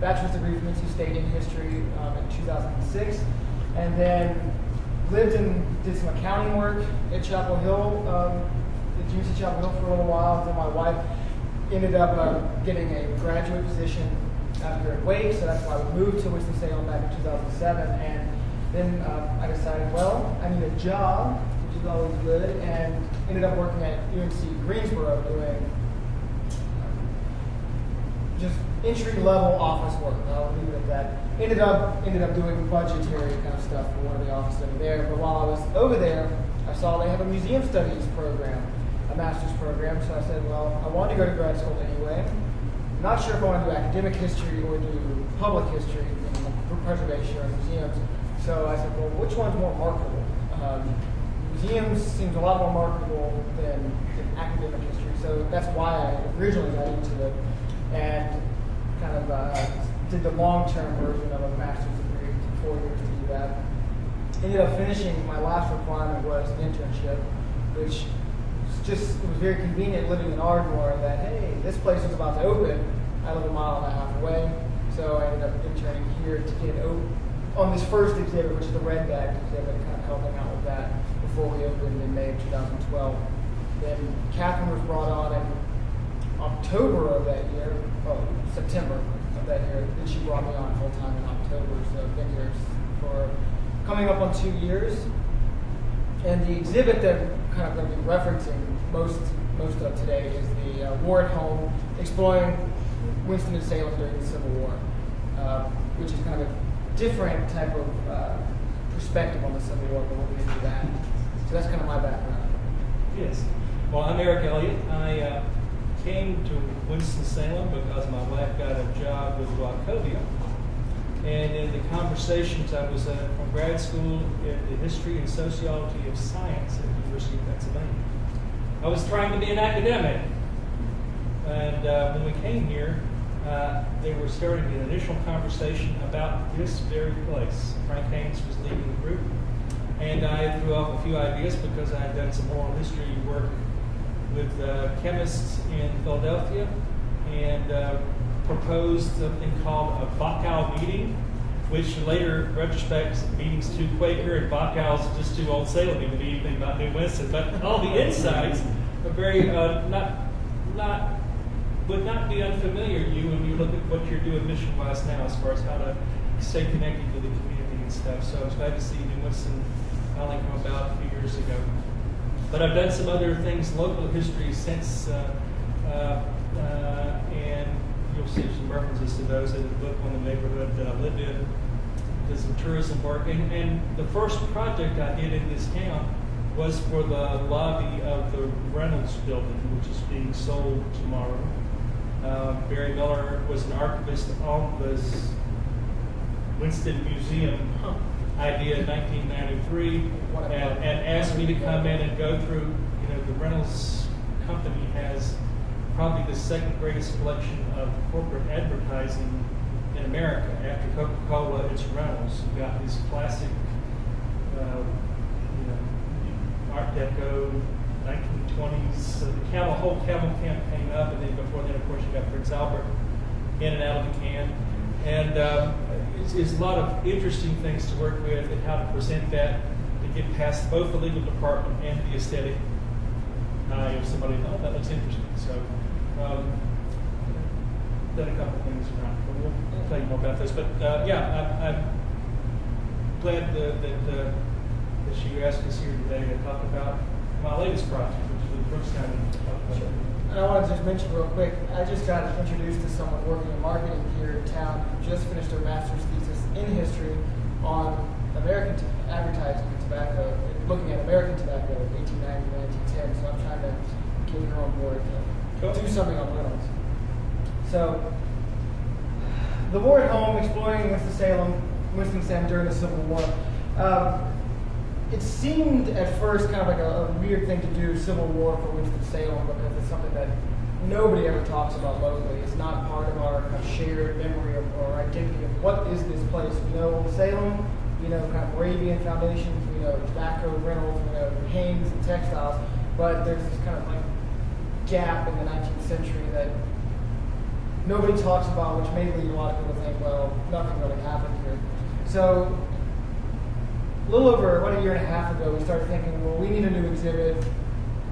bachelor's degree from NC State in history in 2006, and then did some accounting work at Chapel Hill, at UC Chapel Hill for a little while. Then my wife ended up getting a graduate position out here at Wake, so that's why we moved to Winston-Salem back in 2007. And then I decided, well, I need a job, which is always good, and ended up working at UNC Greensboro doing just entry-level office work. I'll leave it at that. Ended up doing budgetary kind of stuff for one of the offices over there. But while I was over there, I saw they have a museum studies program, a master's program. So I said, well, I wanted to go to grad school anyway. Not sure if I want to do academic history or do public history, preservation or museums. So I said, well, which one's more marketable? Museums seems a lot more marketable than academic history. So that's why I originally got into it. And kind of did the long-term version of a master's degree, 4 years to do that. Ended up finishing, my last requirement was an internship, which it was very convenient living in Ardmore that, hey, this place is about to open. I live a mile and a half away, so I ended up interning here to get on this first exhibit, which is the Red Bag exhibit, kind of helping out with that before we opened in May of 2012. Then Catherine was brought on in October of that year, September of that year. Then she brought me on full time in October, so I've been here for coming up on 2 years. And the exhibit that I'm kind of going to be referencing most of today is the War at Home, exploring Winston and Salem during the Civil War, which is kind of a different type of perspective on the Civil War, but we'll get into that. So that's kind of my background. Yes. Well, I'm Eric Elliott. I came to Winston-Salem because my wife got a job with Wachovia. And in the conversations I was from grad school in the history and sociology of science at the University of Pennsylvania. I was trying to be an academic. And when we came here, they were starting an initial conversation about this very place. Frank Haynes was leading the group. And I threw off a few ideas because I had done some oral history work with chemists in Philadelphia and proposed something called a Bacall meeting, which later, in retrospect, meetings too Quaker and Bacall's just too old Salem to be anything about New Winston. But all the insights are very would not be unfamiliar to you when you look at what you're doing mission-wise now as far as how to stay connected to the community and stuff. So I was glad to see New Winston finally come about a few years ago. But I've done some other things, local history since, and you'll see some references to those in the book on the neighborhood that I live in. Did some tourism work, and the first project I did in this town was for the lobby of the Reynolds building, which is being sold tomorrow. Barry Miller was an archivist on this Winston Museum idea in 1993, and asked me to come in and go through. The Reynolds company has probably the second greatest collection of corporate advertising in America. After Coca-Cola, it's Reynolds. You've got these classic, Art Deco, 1920s, the whole camel campaign up, and then before then, of course, you got Prince Albert in and out of the can. And it's a lot of interesting things to work with and how to present that to get past both the legal department and the aesthetic eye of somebody. Oh, that looks interesting. So, done a couple things around. But we'll tell you more about this. But I'm glad that you asked us here today to talk about my latest project, which is the Brookstown. And I want to just mention real quick, I just got introduced to someone working in marketing here in town who just finished their master's thesis in history on American advertising and tobacco, looking at American tobacco in 1890 to 1910. So I'm trying to get her on board to do something on Reynolds. So, the War at Home, exploring Winston-Salem during the Civil War. It seemed at first kind of like a weird thing to do, Civil War for Winston-Salem, because it's something that nobody ever talks about locally. It's not part of our kind of shared memory or identity of what is this place. We know Salem, kind of Moravian foundations, tobacco, Reynolds, Haynes and textiles, but there's this kind of like gap in the 19th century that nobody talks about, which may lead a lot of people to think, well, nothing really happened here. So a little over about a year and a half ago, we started thinking, well, we need a new exhibit.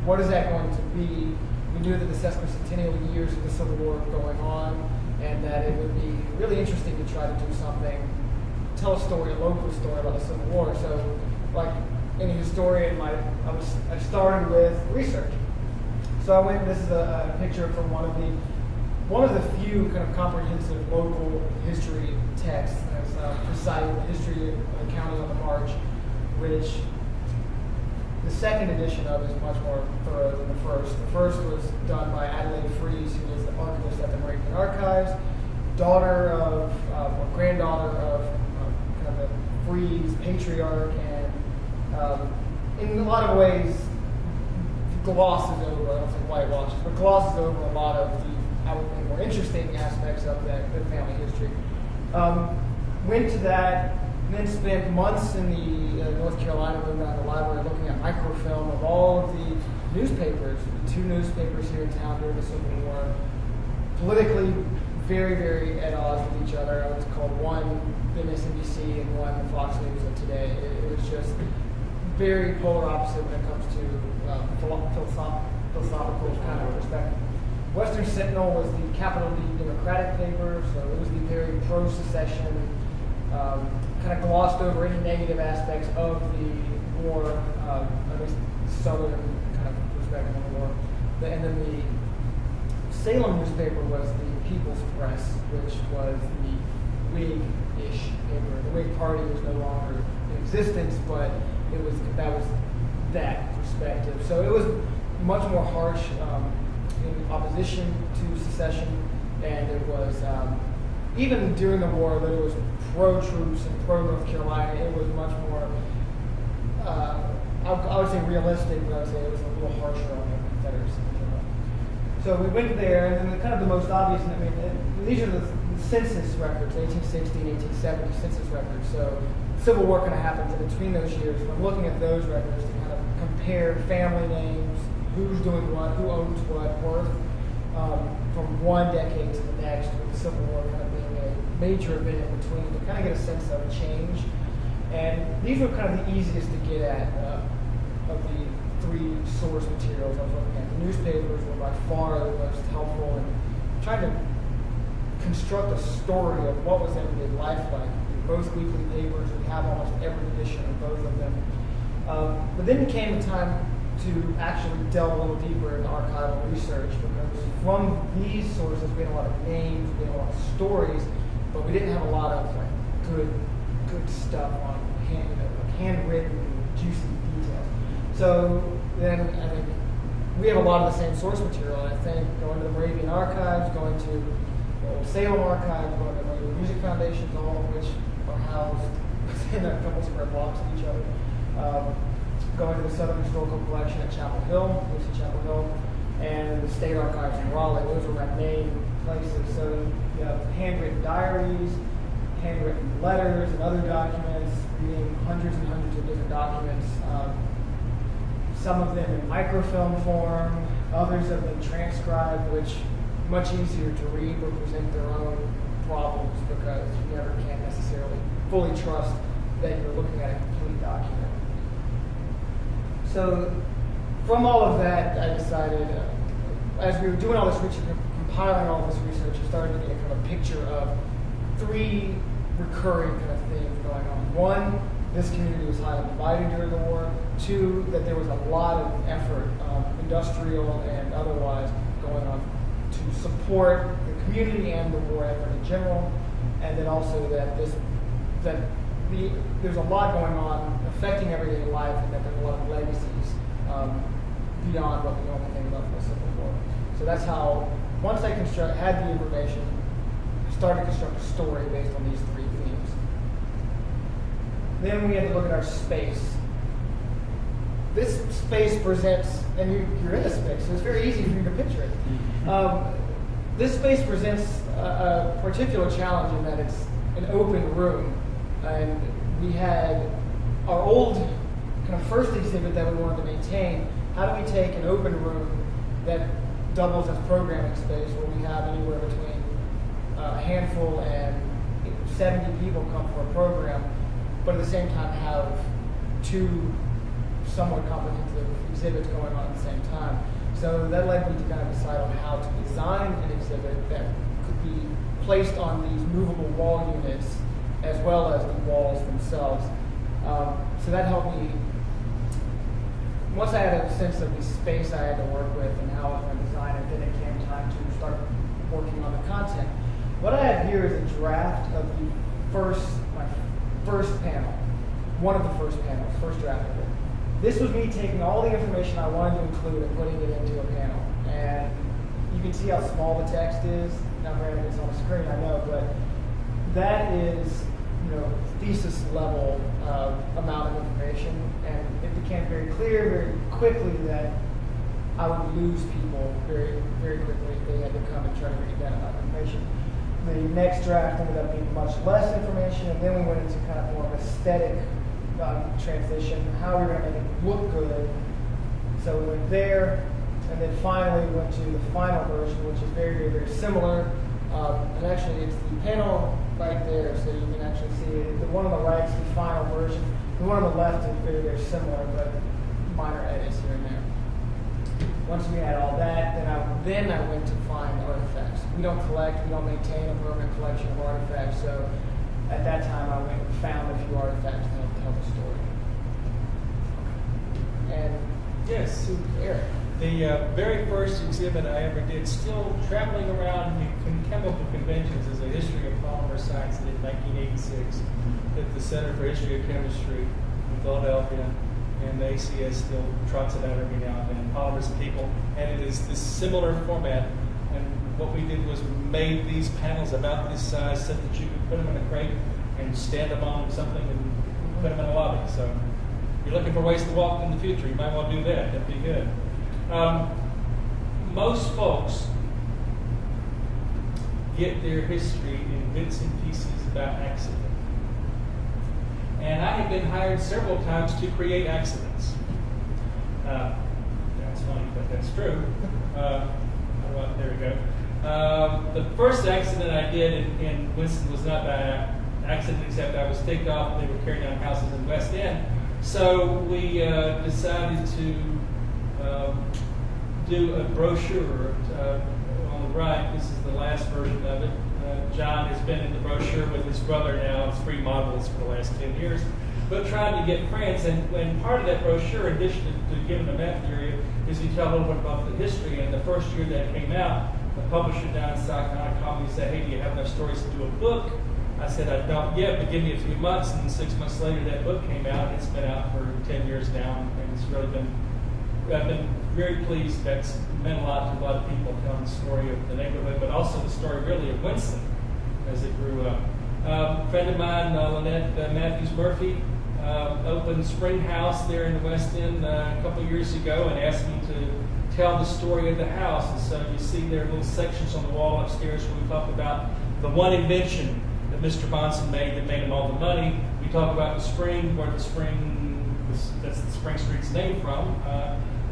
What is that going to be? We knew that the sesquicentennial years of the Civil War were going on, and that it would be really interesting to try to do something, tell a story, a local story about the Civil War. So, like any historian might, I started with research. So I went. This is a picture from one of the few kind of comprehensive local history texts that's reciting the history of the county on the march, which the second edition of is much more thorough than the first. The first was done by Adelaide Fries, who was the archivist at the American Archives, daughter of, or granddaughter of kind of the Fries patriarch, and in a lot of ways glosses over, I don't say whitewashes, but glosses over a lot of the, I would think, more interesting aspects of that family history. Went to that, and then spent months in the North Carolina, moving around the library, looking at microfilm of all of the newspapers, the two newspapers here in town during the Civil War, politically very, very at odds with each other. I would call one MSNBC and one Fox News of today. It was just very polar opposite when it comes to philosophical kind of perspective. Western Sentinel was the capital D Democratic paper, so it was the very pro-secession, kind of glossed over any negative aspects of the war, at least southern kind of perspective on the war. And then the Salem newspaper was the People's Press, which was the Whig-ish paper. The Whig Party was no longer in existence, but that was that perspective. So it was much more harsh in opposition to secession, and it was even during the war, though it was pro-troops and pro-North Carolina, it was much more, I would say realistic, but I would say it was a little harsher on the Confederacy. So we went there, and then kind of the most obvious, I mean, these are the census records, 1860 and 1870 census records. So Civil War kind of happens in between those years. I'm looking at those records to kind of compare family names, who's doing what, who owns what, worth, from one decade to the next, with the Civil War kind of being a major event in between, to kind of get a sense of change. And these were kind of the easiest to get at of the three source materials I was looking at. The newspapers were by far the most helpful in trying to construct a story of what was everyday life like. Both weekly papers, we have almost every edition of both of them. But then came a time to actually delve a little deeper into archival research, because from these sources we had a lot of names, we had a lot of stories, but we didn't have a lot of good stuff on handwritten, juicy details. So then I think we have a lot of the same source material. And I think going to the Moravian Archives, going to the Old Salem Archives, going to the Moravian Music Foundations, all of which are housed within a couple square blocks of each other. Going to the Southern Historical Collection at Chapel Hill, UC Chapel Hill, and the State Archives in Raleigh. Those are my main places. So you have handwritten diaries, handwritten letters, and other documents, reading hundreds and hundreds of different documents. Some of them in microfilm form, others have been transcribed, which much easier to read, but present their own problems because you never can necessarily fully trust that you're looking at a complete document. So from all of that, I decided, as we were doing all this research, compiling all this research, I started to get a kind of picture of three recurring kind of themes going on. One, this community was highly divided during the war. Two, that there was a lot of effort, industrial and otherwise, going on to support the community and the war effort in general. And then also that there's a lot going on affecting everyday life, and that there's a lot of legacies beyond what we normally think about from the Civil War. So that's how, once I had the information, I started to construct a story based on these three themes. Then we had to look at our space. This space presents, and you're in the space, so it's very easy for you to picture it. This space presents a particular challenge in that it's an open room. And we had our old kind of first exhibit that we wanted to maintain. How do we take an open room that doubles as programming space, where we have anywhere between a handful and 70 people come for a program, but at the same time have two somewhat comprehensive exhibits going on at the same time. So that led me to kind of decide on how to design an exhibit that could be placed on these movable wall units as well as the walls themselves. So that helped me. Once I had a sense of the space I had to work with and how I was going to design it, then it came time to start working on the content. What I have here is a draft of my first panel, one of the first panels, first draft of it. This was me taking all the information I wanted to include and putting it into a panel. And you can see how small the text is. Now granted it's on the screen, I know, but that is, thesis level amount of information. And it became very clear very quickly that I would lose people very, very quickly if they had to come and try to read that amount of information. The next draft ended up being much less information, and then we went into kind of more of aesthetic transition, how we were going to make it look good. So we went there, and then finally went to the final version, which is very, very, very similar. And actually, it's the panel right there, so you can actually see it. The one on the right is the final version. The one on the left is very, very similar, but minor edits here and there. Once we had all that, then I went to find artifacts. We don't collect, we don't maintain a permanent collection of artifacts, so at that time I went and found a few artifacts to help tell the story. And yes, Eric. The very first exhibit I ever did, still traveling around the chemical conventions, is a history of polymer science in 1986 at the Center for History of Chemistry in Philadelphia. And the ACS still trots it out every now and then, polymers and people. And it is this similar format. And what we did was we made these panels about this size so that you could put them in a crate and stand them on something and put them in a lobby. So if you're looking for ways to walk in the future, you might want to do that. That'd be good. Most folks get their history in bits and pieces about accident. And I have been hired several times to create accidents. That's funny, but that's true. There we go. The first accident I did in Winston was not by accident, except I was ticked off and they were tearing down houses in West End. So we decided to do a brochure on the right. This is the last version of it. John has been in the brochure with his brother now as free models for the last 10 years, but trying to get friends. And part of that brochure, in addition to giving a map area, is you tell a little bit about the history. And the first year that came out, the publisher down in South Carolina called me and said, "Hey, do you have enough stories to do a book?" I said, "I don't yet, but give me a few months." And 6 months later, that book came out. It's been out for 10 years now, and it's really been, I've been very pleased. That's meant a lot to a lot of people, telling the story of the neighborhood, but also the story really of Winston as it grew up. A friend of mine, Lynette Matthews-Murphy, opened Spring House there in the West End a couple years ago and asked me to tell the story of the house. And so you see there are little sections on the wall upstairs where we talk about the one invention that Mr. Bonson made that made him all the money. We talk about the spring, where the spring, that's the Spring Street's name from,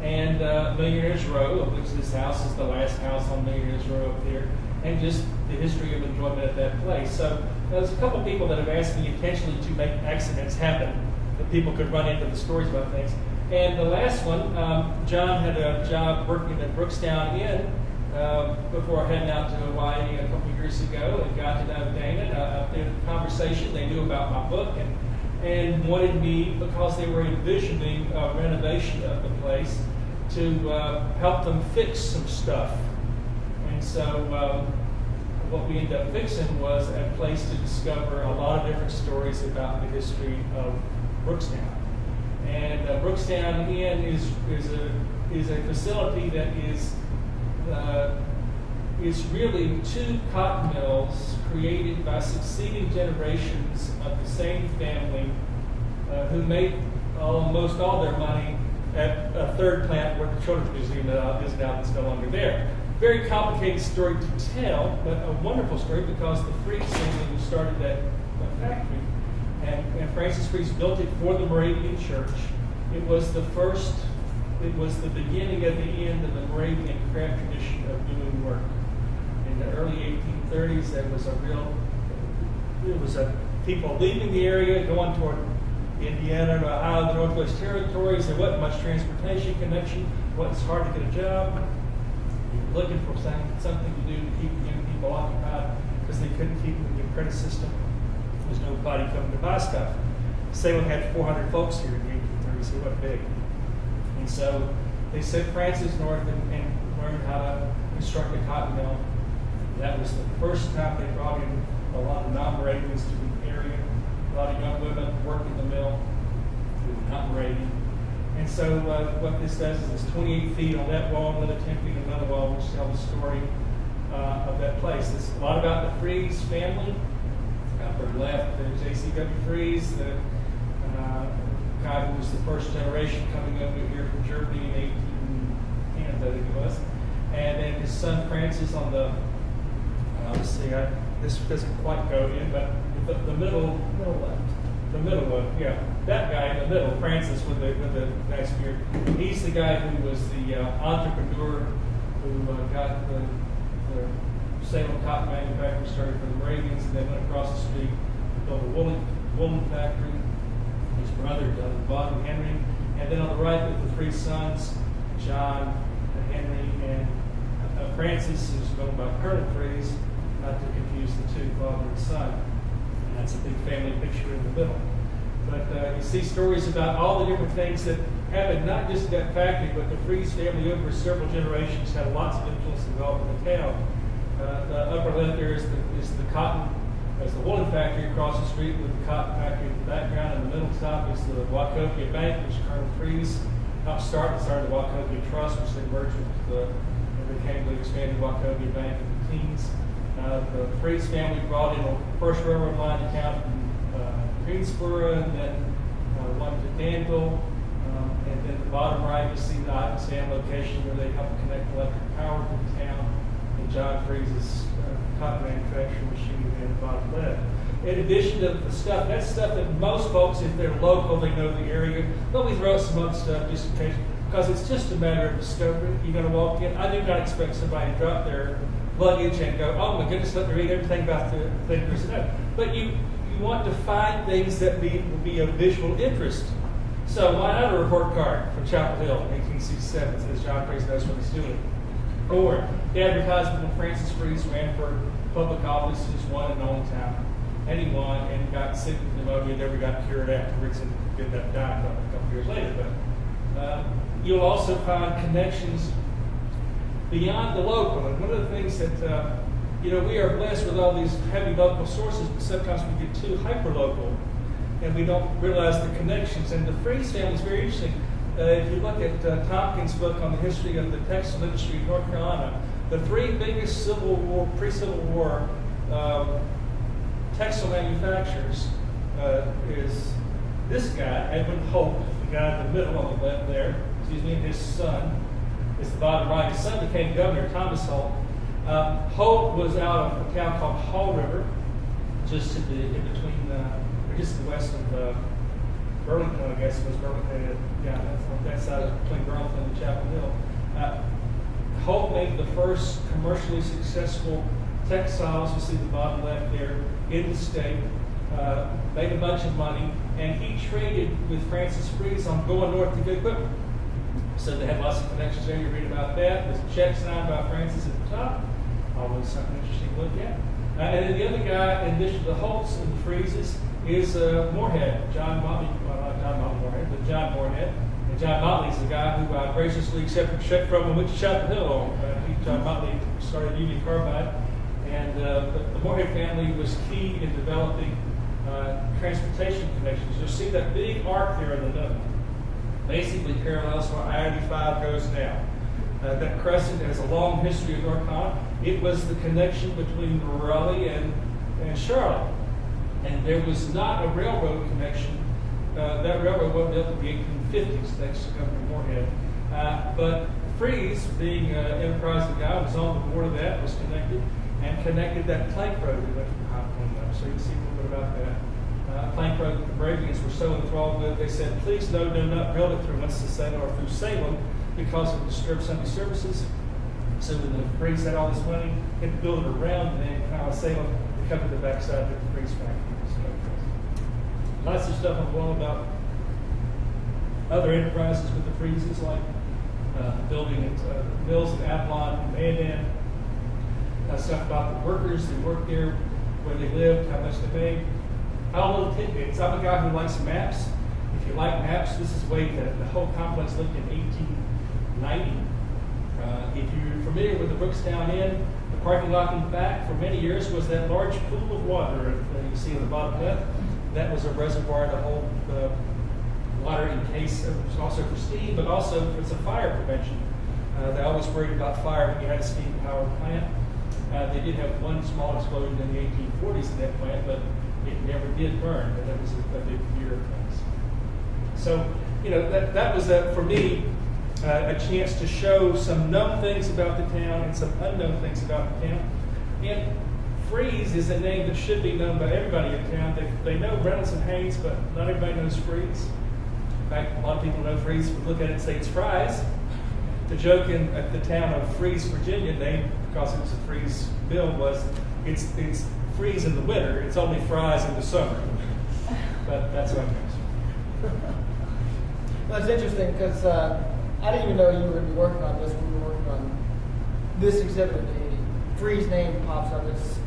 and Millionaire's Row, of which this house is the last house on Millionaire's Row up there, and just the history of enjoyment at that place. So there's a couple people that have asked me intentionally to make accidents happen, that people could run into the stories about things. And the last one, John had a job working at Brookstown Inn before heading out to Hawaii a couple years ago, and got to know Dana. In the conversation, they knew about my book and wanted me, because they were envisioning a renovation of the place, to help them fix some stuff. And so what we ended up fixing was a place to discover a lot of different stories about the history of Brookstown. And Brookstown Inn is a facility that is really two cotton mills created by succeeding generations of the same family who made almost all their money at a third plant where the Children's Museum is now, that's no longer there. Very complicated story to tell, but a wonderful story, because the Freaks family started that factory, and Francis Freaks built it for the Moravian Church. It was the beginning of the end of the Moravian craft tradition of doing work. In the early 1830s, there was people leaving the area, going toward Indiana, Ohio, the Northwest Territories. There wasn't much transportation connection. It's hard to get a job. You were looking for something to do to keep young people occupied because they couldn't keep them in the apprentice system. There was nobody coming to buy stuff. Salem had 400 folks here in the 1830s, so it wasn't big. And so they sent Francis north and learned how to construct a cotton mill. That was the first time they brought in a lot of non-Moravians to the area. A lot of young women working the mill who were not Moravian. And so what this does is it's 28 feet on that wall, another 10 feet on another wall, which tells the story of that place. It's a lot about the Fries family. Upper left, there's A.C.W. Fries, the guy who was the first generation coming over here from Germany in 1810, I think it was. And then his son Francis on the, let's see, this doesn't quite go in, but the middle left. The middle one, yeah. That guy in the middle, Francis with the nice beard, he's the guy who was the entrepreneur who got the Salem cotton manufacturer started for the Moravians, and then went across the street and built a woolen factory. His brother down at the bottom, Henry, and then on the right with the three sons, John, Henry, and Francis, who's known by Colonel Fries, not to confuse the two, father and son. And that's a big family picture in the middle. But you see stories about all the different things that happened, not just at that factory, but the Fries family over several generations had lots of influence involved in the town. The upper left there is the cotton, there's the woolen factory across the street with the cotton factory in the background. In the middle top is the Wachovia Bank, which Colonel Fries helped start. It started the Wachovia Trust, which they merged with and became the expanded Wachovia Bank in the teens. The Fries family brought in the first railroad line to town from Greensboro, and then one to Danville. And then the bottom right, you see the Sam location where they helped connect electric power to the town. And John Fries's cotton manufacturing machine at the bottom left. In addition to the stuff, that's stuff that most folks, if they're local, they know the area. But we throw some other stuff just in case, because it's just a matter of discovery. You're going to walk in. I do not expect somebody to drop their luggage and go, oh my goodness, let me read everything about the thing there's no. But you want to find things that will be of visual interest. So why not a report card from Chapel Hill, 1867, that says John Fries knows what he's doing? Or the advertisement when Francis Fries ran for public office, his one and only time. And he won and got sick with pneumonia, never got cured afterwards, and ended up dying a couple years later. But you'll also find connections beyond the local. And one of the things that, we are blessed with all these heavy local sources, but sometimes we get too hyper-local and we don't realize the connections. And the Fries family is very interesting. If you look at Tompkins' book on the history of the textile industry in North Carolina, the three biggest pre-Civil War textile manufacturers is this guy, Edwin Holt, the guy in the middle on the left there, and his son is the bottom right. His son became governor, Thomas Holt. Holt was out of a town called Hall River, just to just to the west of Burlington, I guess it was Burlington. Yeah, that's on that side between Burlington and Chapel Hill. Holt made the first commercially successful textiles, you see the bottom left there, in the state. Made a bunch of money, and he traded with Francis Fries on going north to get equipment. So they had lots of connections there. You read about that. There's a check signed by Francis at the top. Always something interesting to look at. And then the other guy, in addition to the Holts and the Frieses, is Moorhead, John Motley. Well, not John Motley Moorhead, but John Moorhead. And John Motley's the guy who I graciously accepted a check from and went to Chapel Hill on. John Motley started Union Carbide. And the Moorhead family was key in developing transportation connections. You'll see that big arc there in the middle. Basically parallels where I-85 goes now. That crescent has a long history in North Carolina. It was the connection between Raleigh and Charlotte. And there was not a railroad connection. That railroad wasn't built in the 1850s, thanks to Governor Moorhead. But Fries, being an enterprising guy, was on the board of that, was connected, and connected that plank road that went from High Point up. So you can see a little bit about that. Plank road that the Moravians were so enthralled with, they said, please do not build it through Winston-Salem or through Salem because it would disturb Sunday services. So when the Freeze had all this money, they had to build it around and Salem to come to the backside of the Freeze factory. So, lots of stuff on the wall about other enterprises with the freezes, like building mills in Applebee and Barnett. Stuff about the workers that worked there, where they lived, how much they made. All little tidbits. I'm a guy who likes maps. If you like maps, this is the way that the whole complex looked in 1890. If you're familiar with the Brookstown Inn, the parking lot in the back for many years was that large pool of water that you see on the bottom left. That was a reservoir to hold the water in case it was also for steam, but also it's a fire prevention. They always worried about fire when you had a steam powered plant. They did have one small explosion in the 1840s in that plant, but it never did burn. But that was a big fear of things. So, that was for me a chance to show some known things about the town and some unknown things about the town. And Freeze is a name that should be known by everybody in town. They know Reynolds and Haynes, but not everybody knows Freeze. In fact, a lot of people know Freeze would look at it and say it's fries. The joke in the town of Freeze, Virginia, named because it was a freeze bill, was it's freeze in the winter, it's only fries in the summer. But that's what it is. Well, that's interesting because I didn't even know you were going to be working on this when we were working on this exhibit. The Freeze name pops up as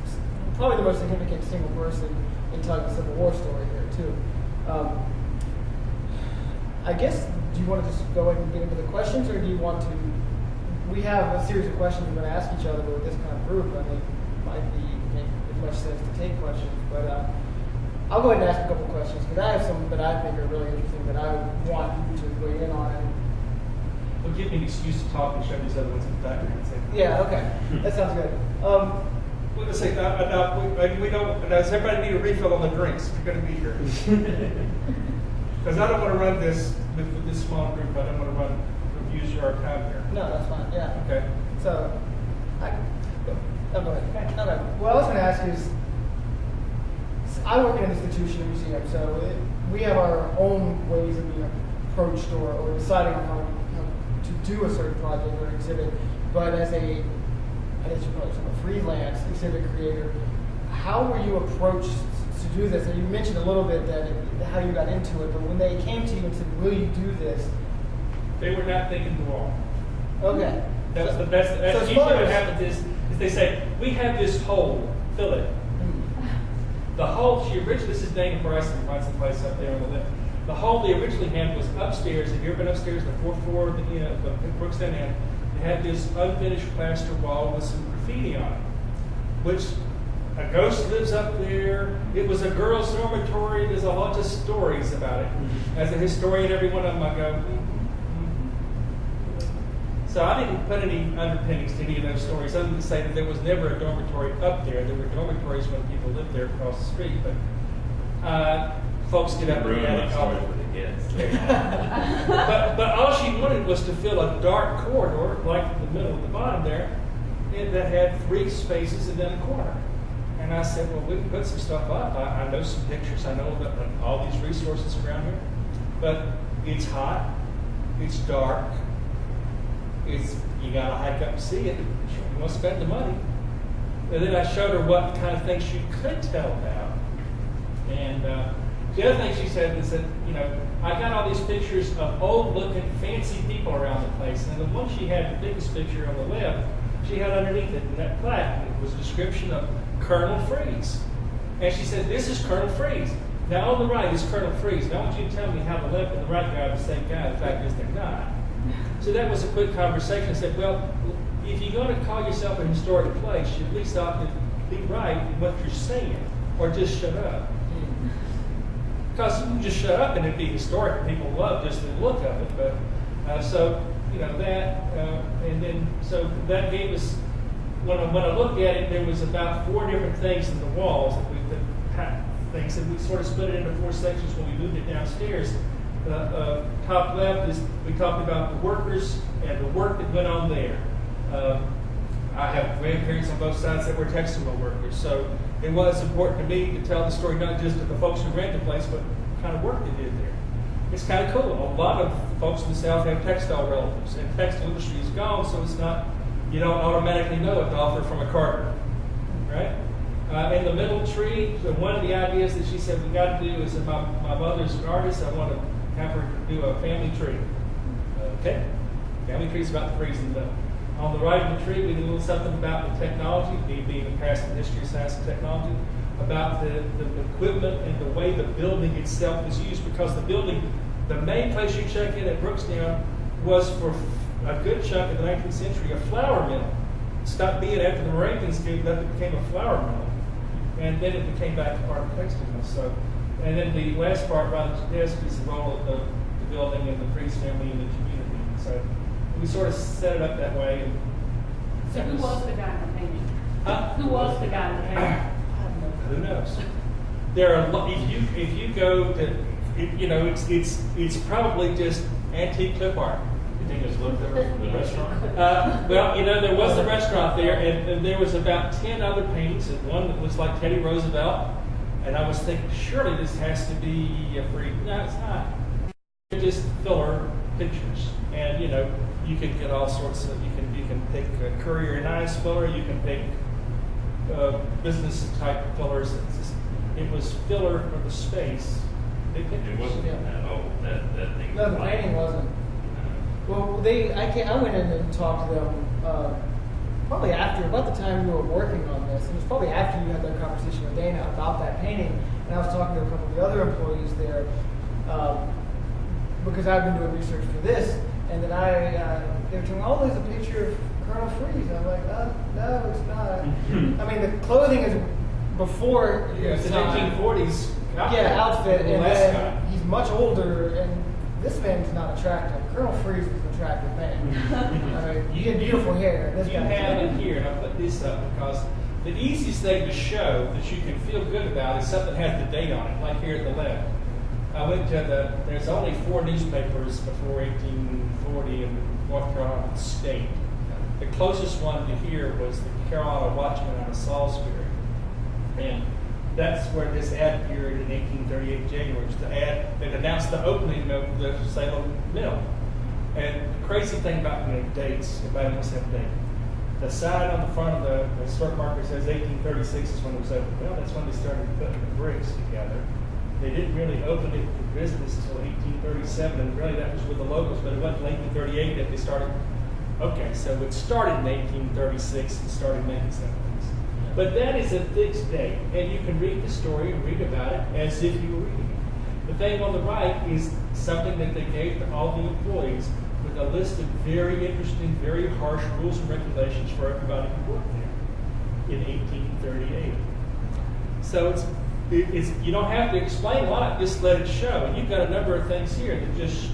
probably the most significant single person in telling the Civil War story here, too. I guess, do you want to just go ahead and get into the questions, or do you want to? We have a series of questions we're going to ask each other with this kind of group, and it might make as much sense to take questions. But I'll go ahead and ask a couple questions because I have some that I think are really interesting that I want you to weigh in on. Well, give me an excuse to talk and show these other ones in the background. Yeah, okay, that sounds good. Let's say we don't. Does everybody need a refill on the drinks if you're going to be here? Because I don't want to run this with this small group. I don't want to use your time here. No, that's fine. Yeah. Okay. So, go ahead. Okay. What I was going to ask is, I work in an institution, a museum, so we have our own ways of being approached or deciding on how to do a certain project or exhibit. But as I guess you're probably a freelance exhibit creator, how were you approached to do this? And you mentioned a little bit that how you got into it, but when they came to you and said, "Will you do this?" They were not thinking the wall. Okay. That's usually what happens is they say, "We have this hole, fill it." The hole this is Dana Bryson, who runs the place up there on the left. The hole they originally had was upstairs. Have you ever been upstairs, the fourth floor of the Brookstown Inn? They had this unfinished plaster wall with some graffiti on it, which a ghost lives up there. It was a girls' dormitory. There's a lot of stories about it. As a historian, every one of them I go, So I didn't put any underpinnings to any of those stories other than to say that there was never a dormitory up there. There were dormitories when people lived there across the street, but folks get up in the attic all for the kids. but all she wanted was to fill a dark corridor, like in the middle of the bottom there, that had 3 spaces and then a corner. And I said, well, we can put some stuff up. I know some pictures. I know about all these resources around here. But it's hot. It's dark. You got to hike up and see it. You want to spend the money. And then I showed her what kind of things she could tell about. And the other thing she said is that, I got all these pictures of old-looking, fancy people around the place. And the one she had, the biggest picture on the left, she had underneath it in that plaque. It was a description of Colonel Freeze. And she said, this is Colonel Freeze. Now, on the right is Colonel Freeze. Now, I want you to tell me how the left and the right guy are the same guy. The fact is, they're not. So that was a quick conversation. I said, well, if you're going to call yourself a historic place, you at least ought to be right in what you're saying, or just shut up. Because you can just shut up and it'd be historic. People love just the look of it. But so that gave us. When I looked at it, there was about 4 different things in the walls that we sort of split it into 4 sections when we moved it downstairs. Top left is we talked about the workers and the work that went on there. I have grandparents on both sides that were textile workers, so it was important to me to tell the story not just of the folks who ran the place, but the kind of work they did there. It's kind of cool. A lot of folks in the South have textile relatives, and textile industry is gone, so it's not you don't automatically know a golfer from a carpenter, right? In the middle tree, one of the ideas that she said we got to do is that my mother's an artist. I want to have her do a family tree. Okay, family tree's about to freeze in the middle. On the right of the tree, we did a little something about the technology, being a past in history, science, and technology, about the equipment and the way the building itself was used, because the building, the main place you check in at Brookstown was for a good chunk of the 19th century a flour mill. It stopped being after the Moravians came, that it became a flour mill. And then it became back to part of the textile mill. So, and then the last part around the desk is the role of the building and the Freeze family in the community. So we sort of set it up that way. So who was the guy in the painting? Who was the guy in the painting? Who knows? There are if you go to, you know, it's probably just antique clip art. You think it's looked over from the restaurant? Well, you know, there was a restaurant there, and there was about 10 other paintings, and one that looks like Teddy Roosevelt. And I was thinking, surely this has to be a free. No, it's not. They're just filler pictures, and you know, you can get all sorts of. You can pick a Courier and Eyes filler. You can pick business type fillers. It was filler for the space. It wasn't that old. That thing. No, the painting wasn't. Well, I went in and talked to them probably about the time you were working on this. It was probably after you had that conversation with Dana about that painting. And I was talking to a couple of the other employees there because I've been doing research for this. And then they were telling me, oh, there's a picture of Colonel Freeze. I'm like, no, it's not. I mean, the clothing is before it's his an time. 1840s outfit, The and last then guy. he's much older, and this man's not attractive. Colonel Freeze was an attractive man. I mean, you get beautiful hair. This You guy have it here, and I put this up because the easiest thing to show that you can feel good about is something that has the date on it, like here at the left. I went to there's only 4 newspapers before 1840 in North Carolina State. The closest one to here was the Carolina Watchman out of Salisbury. And that's where this ad appeared in 1838 January. It's the ad that announced the opening of the Salem mill. And the crazy thing about dates, everybody must have a date. The sign on the front of the historic marker says 1836 is when it was opened. Well, that's when they started putting the bricks together. They didn't really open it for business until 1837, and really that was with the locals, but it wasn't until 1838 that they started. Okay, so it started in 1836 and started making some things. But that is a fixed date, and you can read the story and read about it as if you were reading it. The thing on the right is something that they gave to all the employees with a list of very interesting, very harsh rules and regulations for everybody who worked there in 1838. So it's you don't have to explain a lot, just let it show. And you've got a number of things here that there's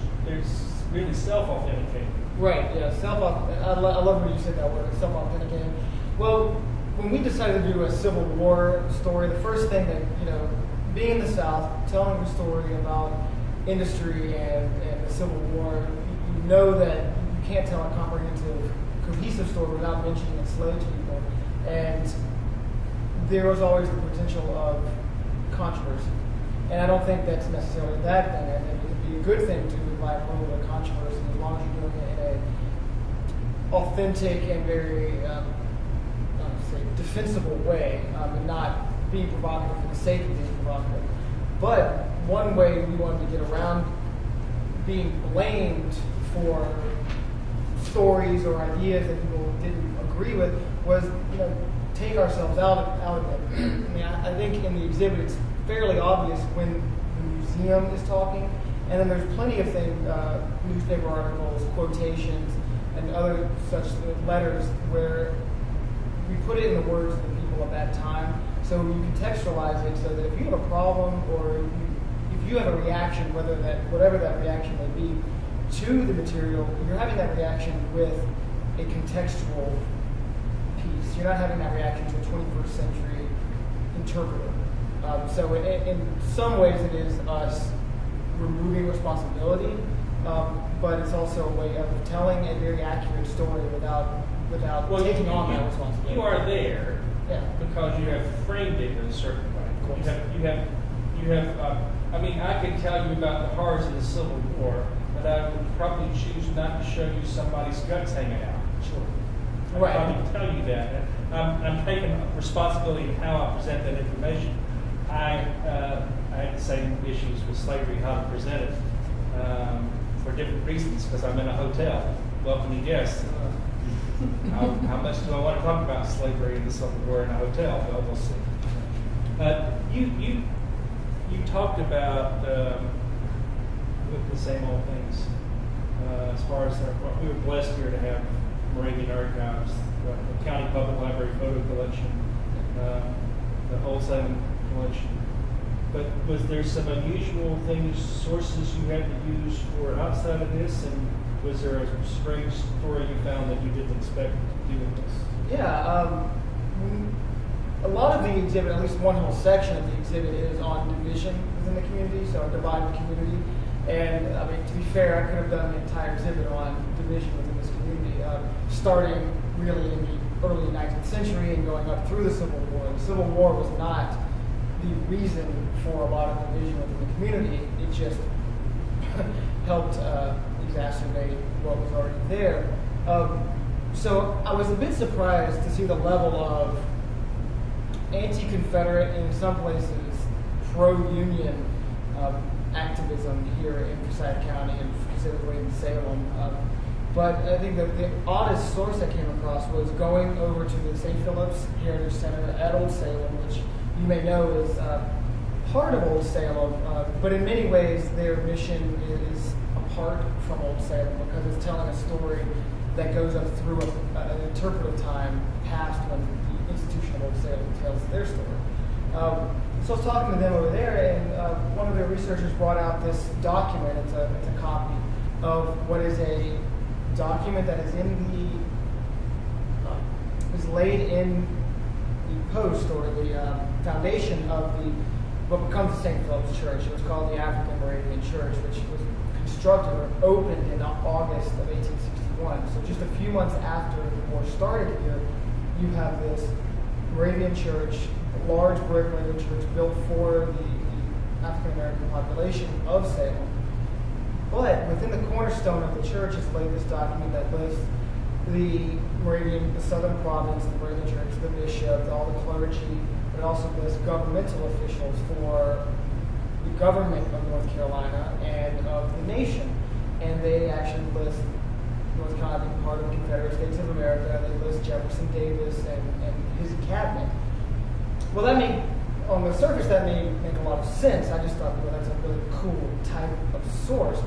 really self-authenticating. Right, yeah, I love when you said that word, self-authenticating. Well, when we decided to do a Civil War story, the first thing that, being in the South, telling the story about industry and the Civil War, you know that you can't tell a comprehensive, cohesive story without mentioning enslaved people. And there was always the potential of controversy. And I don't think that's necessarily a bad thing. I think it would be a good thing to invite a little bit of controversy as long as you're doing it in an authentic and very defensible way, and not being provocative for the sake of being provocative. But one way we wanted to get around being blamed for stories or ideas that people didn't agree with was, take ourselves out of it. I mean, I think in the exhibit it's fairly obvious when the museum is talking, and then there's plenty of things, newspaper articles, quotations, and other such letters where we put it in the words of the people at that time, so you contextualize it so that if you have a problem or if you have a reaction, whatever that reaction may be, to the material, you're having that reaction with a contextual piece. You're not having that reaction to a 21st century interpreter. So in some ways it is us removing responsibility, but it's also a way of telling a very accurate story without taking on that responsibility. You are there because you have framed it in a certain way. You have. I mean, I can tell you about the horrors of the Civil War, but I would probably choose not to show you somebody's guts hanging out. Sure. I Right. probably tell you that. I'm taking responsibility in how I present that information. I had the same issues with slavery, how to present it, for different reasons, because I'm in a hotel welcoming guests. How much do I want to talk about slavery and the Civil War in a hotel? Well, we'll see. You talked about with the same old things. As far as we were blessed here to have Moravian Archives, the County Public Library photo collection, the Old Salem collection. But was there some unusual things, sources you had to use for outside of this, and was there a strange story you found that you didn't expect to do with this? Yeah, a lot of the exhibit, at least one whole section of the exhibit, is on division within the community, so a divided community. And I mean, to be fair, I could have done the entire exhibit on division within this community, starting really in the early 19th century and going up through the Civil War. The Civil War was not the reason for a lot of division within the community. It just helped exacerbate what was already there. So I was a bit surprised to see the level of anti-Confederate and in some places pro-Union activism here in Forsyth County and specifically in Salem. But I think that the oddest source I came across was going over to the St. Philip's Heritage Center at Old Salem, which you may know is part of Old Salem, but in many ways their mission is apart from Old Salem because it's telling a story that goes up through an interpretive time past when the institution of Old Salem tells their story. So I was talking to them over there, and one of their researchers brought out this document. It's a copy of what is a document that is is laid in the post or the foundation of what becomes the St. Philip's Church. It was called the African-American Church, which was constructed or opened in August of 1861. So just a few months after the war started here, you have this Moravian church, a large brick Moravian church built for the African-American population of Salem. But within the cornerstone of the church is laid this document that lists the Southern Province, the Moravian Church, the bishop, all the clergy, but it also lists governmental officials for the government of North Carolina and of the nation. And they actually list North Carolina being part of the Confederate States of America. They list Jefferson Davis and his cabinet. Well, on the surface, that may make a lot of sense. I just thought, well, that's a really cool type of source.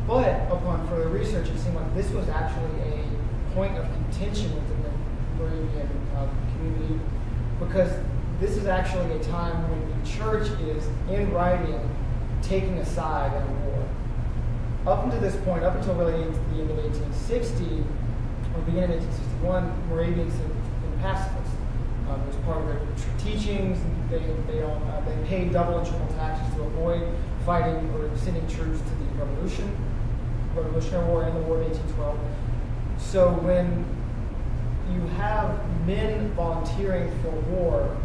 But upon further research, it seemed like this was actually a point of contention within the Moravian community, because this is actually a time when the church is, in writing, taking a side in a war. Up until this point, up until really the end of 1860, or beginning of 1861, Moravians have been pacifists. It was part of their teachings. They paid double and triple taxes to avoid fighting or sending troops to the Revolutionary War and the War of 1812. So when you have men volunteering for war,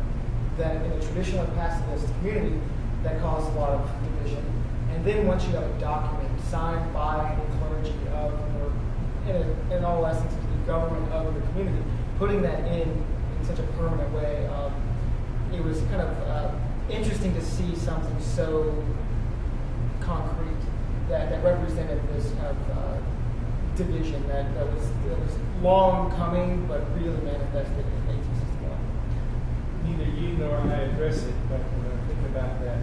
that in a traditionally pacifist community, that causes a lot of division. And then once you have a document signed by the clergy of, or in all essence, the government of the community, putting that in such a permanent way, it was kind of interesting to see something so concrete that represented this kind of division that was long coming, but really manifested in 1861. Neither you nor I address it, but when I think about that,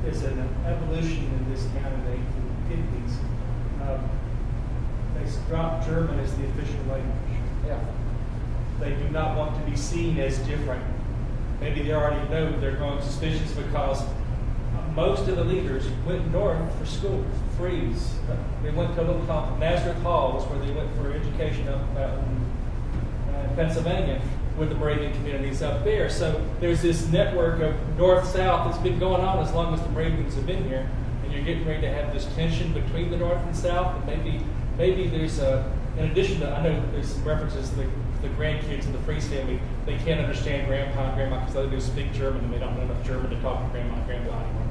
there's an evolution in this county in the 1850s. They dropped German as the official language. Yeah. They do not want to be seen as different. Maybe they already know they're going suspicious because most of the leaders went north for school, freeze. They went to a little called Nazareth Halls where they went for education up in Pennsylvania with the Moravian communities up there. So there's this network of north-south that's been going on as long as the Moravians have been here. And you're getting ready to have this tension between the north and south. And maybe there's in addition to, I know there's some references to the grandkids in the Freeze family. They can't understand grandpa and grandma because they do speak German and they don't know enough German to talk to grandma and grandpa anymore.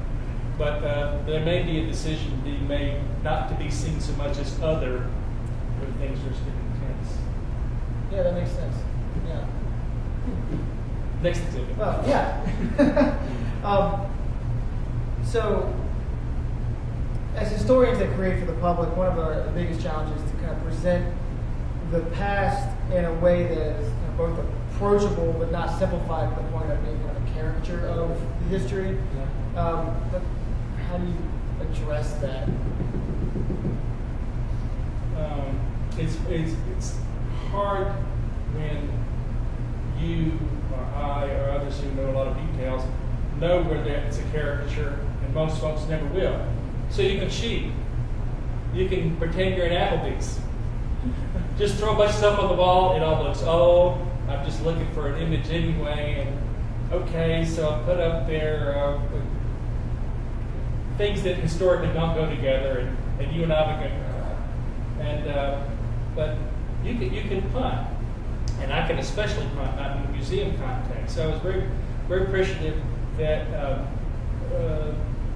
But there may be a decision being made not to be seen so much as other when things are getting tense. Yeah, that makes sense. Yeah. Next exhibit. Oh, yeah. So, as historians that create for the public, one of the biggest challenges is to kind of present the past in a way that is kind of both approachable but not simplified to the point of being kind of a caricature of the history. But how do you address that? It's hard when you or I or others who know a lot of details know where it's a caricature, and most folks never will. So you can cheat. You can pretend you're in Applebee's. Just throw a bunch of stuff on the wall. It all looks, I'm just looking for an image anyway. And okay, so I'll put up there things that historically don't go together, and you and I have but you can punt, and I can especially punt, not in the museum context. So I was very, very appreciative that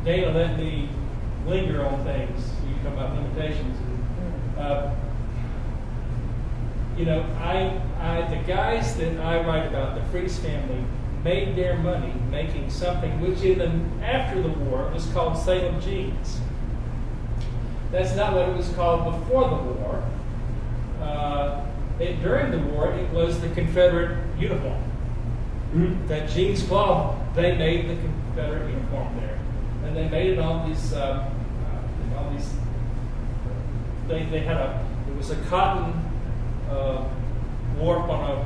Dana let me linger on things. You talk about limitations. The guys that I write about, the Freeze family, made their money making something which after the war was called Salem jeans. That's not what it was called before the war. During the war, it was the Confederate uniform. Mm-hmm. That jeans cloth, they made the Confederate uniform there, and they made it on these. It was a cotton warp on a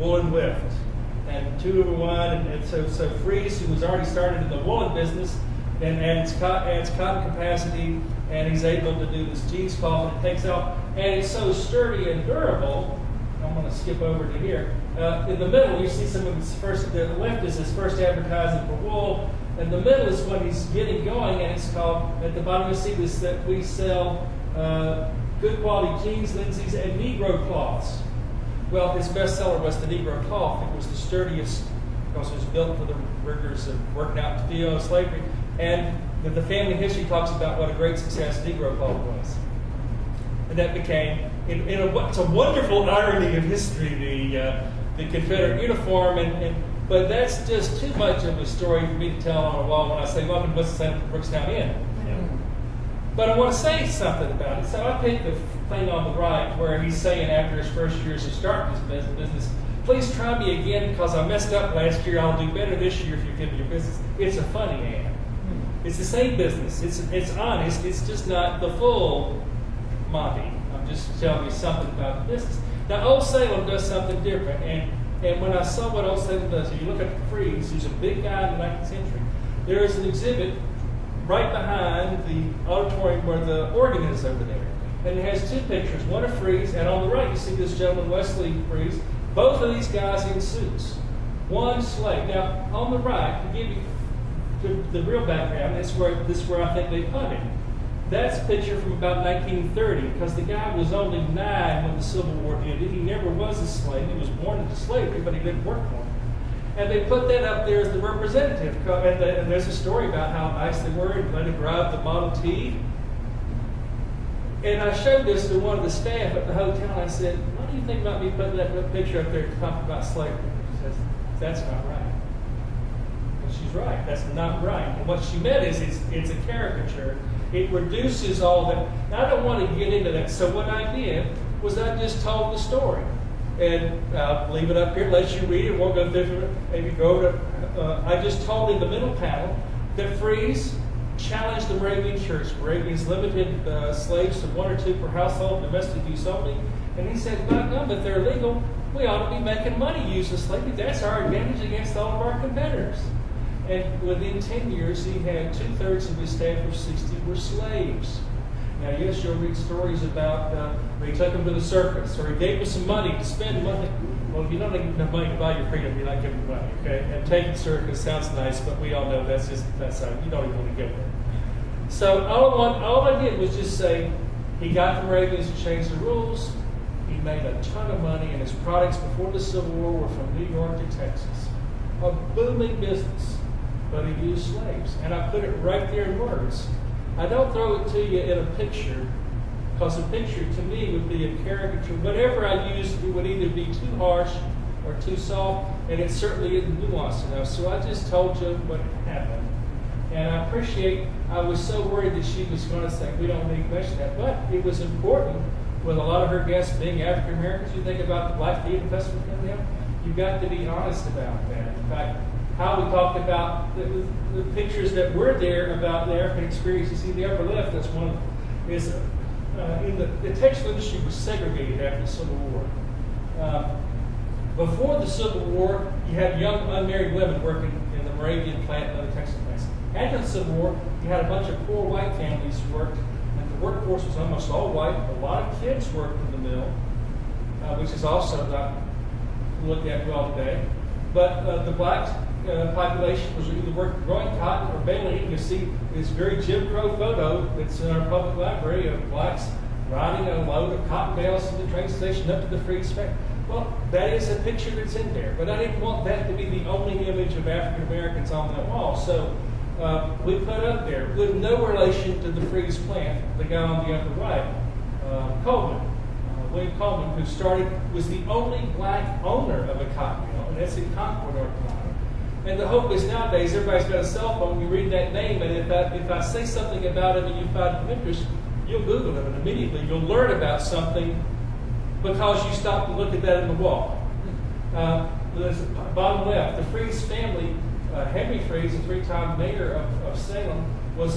woolen lift, and 2-to-1, and so Freeze, who was already started in the woolen business, and adds cotton capacity, and he's able to do this jeans cloth, and it takes off, and it's so sturdy and durable. I'm going to skip over to here. In the middle, you see some of his first. The left is his first advertising for wool, and the middle is when he's getting going, and it's called. At the bottom, you see this that we sell good quality jeans, linseys, and Negro cloths. Well, his bestseller was the Negro cloth. It was the sturdiest because it was built for the rigors of working out in the field of slavery. And the family history talks about what a great success Negro cloth was. And that became, it's a wonderful irony of history, the Confederate uniform. But that's just too much of a story for me to tell on a wall when I say, welcome to Winston-Salem, Brookstown Inn. Yeah. But I want to say something about it. So I picked the thing on the right where he's saying after his first years of starting his business, please try me again because I messed up last year. I'll do better this year if you give me your business. It's a funny ad. It's the same business. It's honest. It's just not the full Monty. I'm just telling you something about the business. Now, Old Salem does something different. And when I saw what Old Salem does, if you look at Freeze, who's a big guy in the 19th century, there is an exhibit right behind the auditorium where the organ is over there. And it has two pictures, one of Freeze, and on the right you see this gentleman, Wesley Freeze, both of these guys in suits. One slave. Now, on the right, to give you the real background, this is where I think they punted. That's a picture from about 1930, because the guy was only 9 when the Civil War ended. He never was a slave. He was born into slavery, but he didn't work for him. And they put that up there as the representative. And there's a story about how nice they were and let him drive the Model T. And I showed this to one of the staff at the hotel. I said, what do you think about me putting that picture up there to talk about slavery? She says, that's not right. And she's right. That's not right. And what she meant is it's a caricature. It reduces all that. Now, I don't want to get into that. So what I did was I just told the story. And I'll leave it up here, let you read it. Won't go through it. Maybe go to. I just told in the middle panel that Freeze challenged the Moravian Church. Moravians limited slaves to 1 or 2 per household, domestic use only. And he said, by God, if they're legal, we ought to be making money using slavery. That's our advantage against all of our competitors. And within 10 years, he had 2/3 of his staff of 60 were slaves. Now, yes, you'll read stories about where he took them to the circus, or he gave them some money to spend money. Well, if you don't have enough money to buy your freedom, you're not giving money, okay? And taking the circus sounds nice, but we all know that's how you don't even want to go there. So all I did was just say he got the Moravians to change the rules. He made a ton of money, and his products before the Civil War were from New York to Texas. A booming business, but he used slaves. And I put it right there in words. I don't throw it to you in a picture Because a picture to me would be a caricature. Whatever I use, it would either be too harsh or too soft, and it certainly isn't nuanced enough. So I just told you what happened. And I was so worried that she was going to say, we don't need to question that. But it was important with a lot of her guests being African Americans. You think about the Black Theater Festival and them, you've got to be honest about that. In fact, how we talked about the pictures that were there about the African experience. You see the upper left, that's one of them, is in the textile industry was segregated after the Civil War. Before the Civil War, you had young unmarried women working in the Moravian plant and other textile plants. After the Civil War, you had a bunch of poor white families who worked, and the workforce was almost all white. A lot of kids worked in the mill, which is also not looked at well today. But the black population was either working growing cotton or baling. You can see this very Jim Crow photo that's in our public library of blacks riding a load of cotton bales from the train station up to the freeze factory. Well, that is a picture that's in there, but I didn't want that to be the only image of African Americans on that wall. So we put up there, with no relation to the freeze plant, the guy on the upper right, William Coleman, who was the only black owner of a cotton mill, and that's in Concord, North Carolina. And the hope is nowadays everybody's got a cell phone. You read that name, and if I say something about him and you find him interest, you'll Google him, and immediately you'll learn about something because you stop to look at that in the wall. Bottom left, the Freeze family, Henry Freeze, the 3-time mayor of Salem, was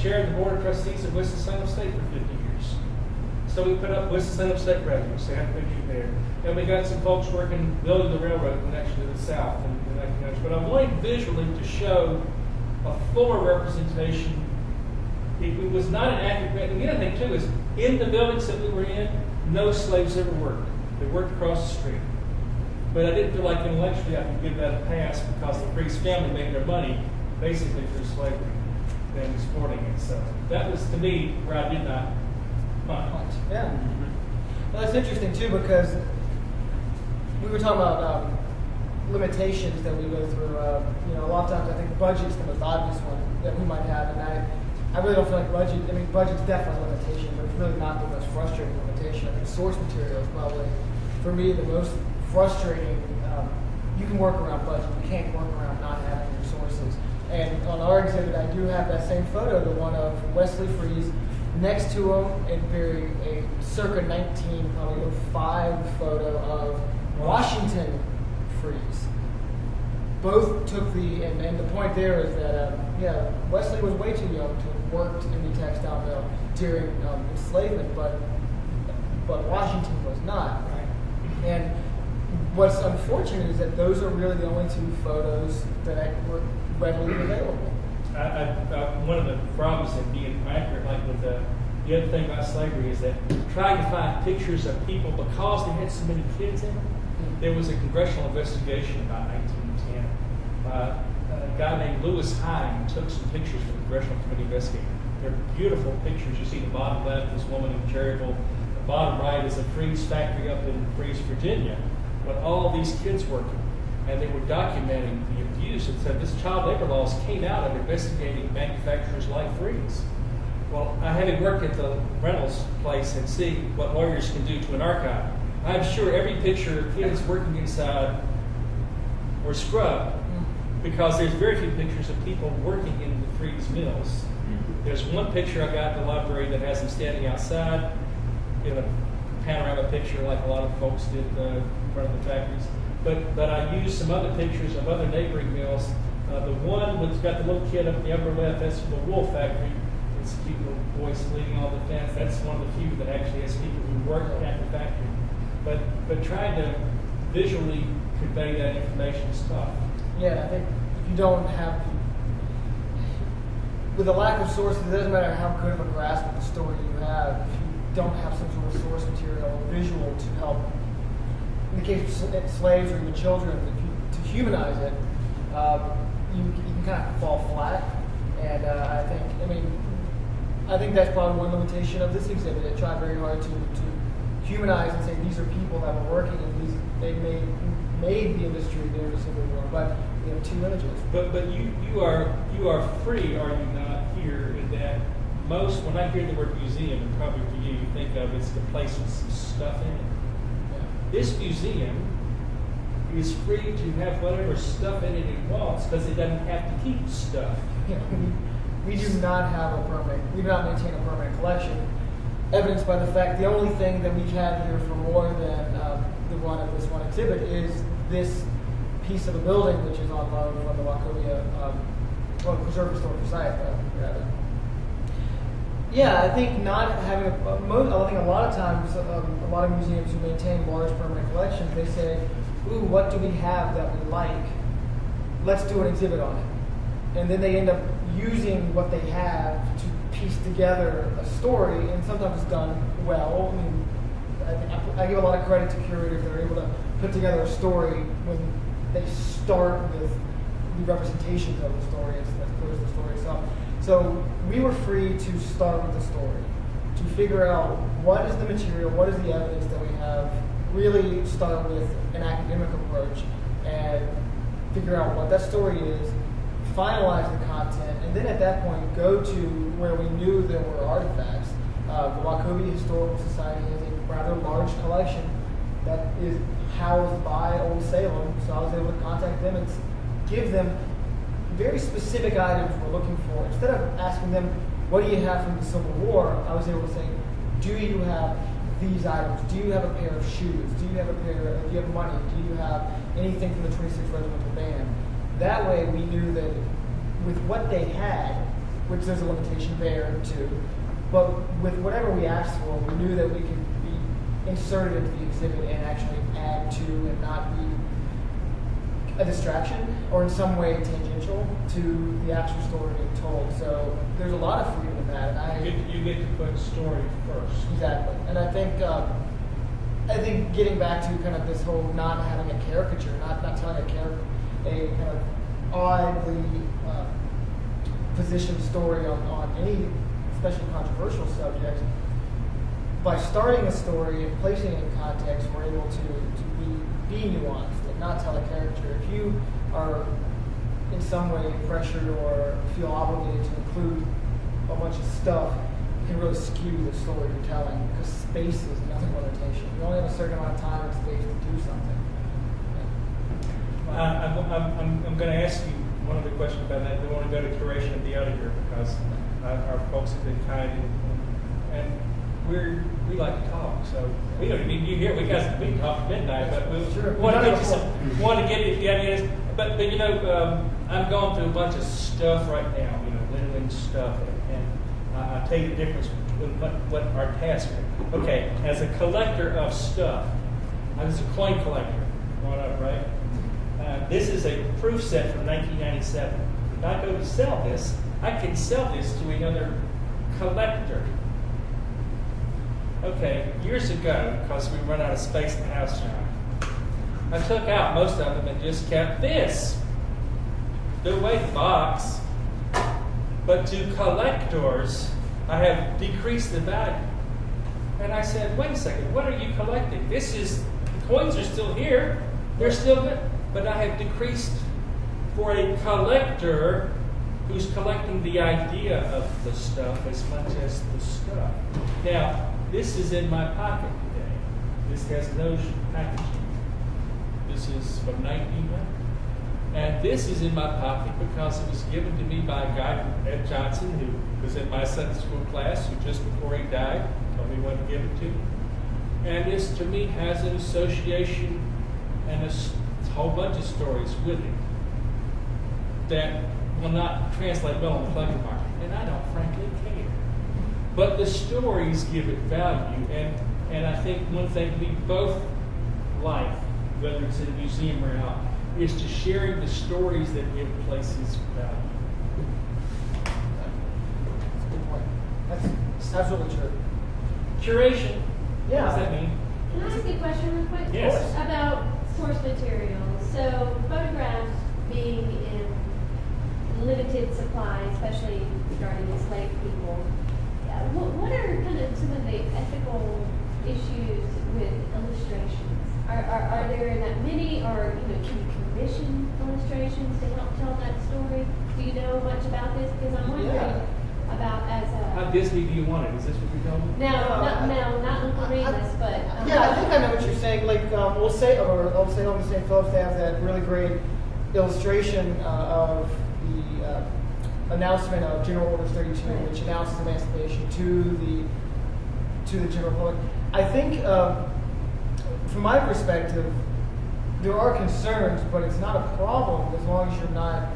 chair of the board of trustees of Winston-Salem State for 50 years. So we put up Winston-Salem State residents. They have a picture there. And we got some folks working, building the railroad connection to the south. But I wanted visually to show a fuller representation. It was not an accurate. And the other thing, too, is in the buildings that we were in, no slaves ever worked. They worked across the street. But I didn't feel like intellectually I could give that a pass because the Freeze family made their money basically through slavery and exporting it. So that was, to me, where I did not find. Yeah. Well, that's interesting, too, because we were talking about limitations that we go through. A lot of times I think budget's the most obvious one that we might have, and I really don't feel like budget. I mean, budget's definitely a limitation, but it's really not the most frustrating limitation. I think source material is probably, for me, the most frustrating. You can work around budget. You can't work around not having your sources. And on our exhibit, I do have that same photo, the one of Wesley Freeze. Next to him, a circa 1905 photo of Washington Freeze. Both took and the point there is that Wesley was way too young to have worked in the textile mill during enslavement, but Washington was not. Right? And what's unfortunate is that those are really the only two photos that were readily available. One of the problems in being accurate, like with the other thing about slavery, is that trying to find pictures of people because they had so many kids in them. There was a congressional investigation about 1910. A guy named Lewis Hine took some pictures from the Congressional Committee investigator. They're beautiful pictures. You see the bottom left, this woman in Cherryville. The bottom right is a Freeze factory up in Freeze, Virginia, with all of these kids working. And they were documenting the abuse. And said this child labor laws came out of investigating manufacturers like Freeze. Well, I haven't worked at the Reynolds place and see what lawyers can do to an archive. I'm sure every picture of kids working inside were scrubbed because there's very few pictures of people working in the Freeze mills. There's one picture I got in the library that has them standing outside in a panorama picture like a lot of folks did in front of the factories. But I used some other pictures of other neighboring mills. The one that's got the little kid up in the upper left, that's from the wool factory. It's a cute little boy sleeping on the fence. That's one of the few that actually has people who work at the factory. But trying to visually convey that information is tough. Yeah, I think if you don't have, with a lack of sources, it doesn't matter how good of a grasp of the story you have, if you don't have some sort of source material, visual to help, in the case of slaves or even children, to humanize it, you can kind of fall flat. And I think that's probably one limitation of this exhibit. It tried very hard to humanize and say these are people that were working and they made the industry during the Civil War. But two images. But you are free, are you not, here in that when I hear the word museum, and probably for you, you think of it's the place with some stuff in it. This museum is free to have whatever stuff in it it wants because it doesn't have to keep stuff. We do not have a permanent, we do not maintain a permanent collection, evidenced by the fact the only thing that we've had here for more than the run of this one exhibit is this piece of the building, which is on loan from the Wachovia, Preserve Historical Society, rather. Yeah, I think not having I think a lot of times, a lot of museums who maintain large permanent collections, they say, ooh, what do we have that we like? Let's do an exhibit on it. And then they end up using what they have to piece together a story, and sometimes it's done well. I mean, I give a lot of credit to curators that are able to put together a story when they start with the representations of the story as close as the story itself. So we were free to start with the story, to figure out what is the material, what is the evidence that we have, really start with an academic approach and figure out what that story is, finalize the content, and then at that point go to where we knew there were artifacts. The Wachovia Historical Society has a rather large collection that is housed by Old Salem, so I was able to contact them and give them very specific items we're looking for. Instead of asking them, what do you have from the Civil War, I was able to say, do you have these items? Do you have a pair of shoes? Do you have do you have money? Do you have anything from the 26th Regimental Band? That way we knew that with what they had, which there's a limitation there too, but with whatever we asked for, we knew that we could be inserted into the exhibit and actually add to and not be a distraction or in some way tangential to the actual story being told. So there's a lot of freedom in that. And you get to put story first. Exactly. And I think getting back to kind of this whole not having a caricature, not telling a kind of oddly positioned story on any, especially controversial subject, by starting a story and placing it in context, we're able to be nuanced and not tell a caricature. If you are in some way pressured or feel obligated to include a bunch of stuff, it can really skew the story you're telling because space is another limitation. You only have a certain amount of time and space to do something. I'm going to ask you one other question about that. We want to go to curation and be out of here because our folks have been kind and we like to talk. So we don't need you here. We can talk at midnight, but we want to get you want to get you the ideas. But you know, I'm going through a bunch of stuff right now. You know, literally stuff, and I'll tell you the difference between what our tasks are. Okay, as a collector of stuff, I was a coin collector growing up, right? This is a proof set from 1997. If I go to sell this, I can sell this to another collector. Okay, years ago, because we run out of space in the house now, I took out most of them and just kept this. The white box. But to collectors, I have decreased the value. And I said, wait a second, what are you collecting? The coins are still here. They're still good. But I have decreased for a collector who's collecting the idea of the stuff as much as the stuff. Now, this is in my pocket today. This has no packaging. This is from 1900. And this is in my pocket because it was given to me by a guy, Ed Johnson, who was in my Sunday school class, who just before he died told me when to give it to. And this, to me, has an association and a whole bunch of stories with it that will not translate well in the collector market. And I don't frankly care. But the stories give it value. And I think one thing we both like, whether it's in a museum or out, is to sharing the stories that give places value. That's a good point. That's absolutely true. Curation. Yeah. What does that mean? Can I ask you a question real quick? Yes. About source materials. So photographs being in limited supply, especially regarding enslaved people, what are kind of some of the ethical issues with illustrations? Are there that many, or can you commission illustrations to help tell that story? Do you know much about this? Because I'm wondering, about as How a, Disney do you want it? Is this what you're telling me? not Uncle Remus, but. Yeah, I think I know what you're saying. Like, I'll say on the St. Philip's, they have that really great illustration of the announcement of General Orders 32, Right. which announces emancipation to the general public. I think, from my perspective, there are concerns, but it's not a problem as long as you're not.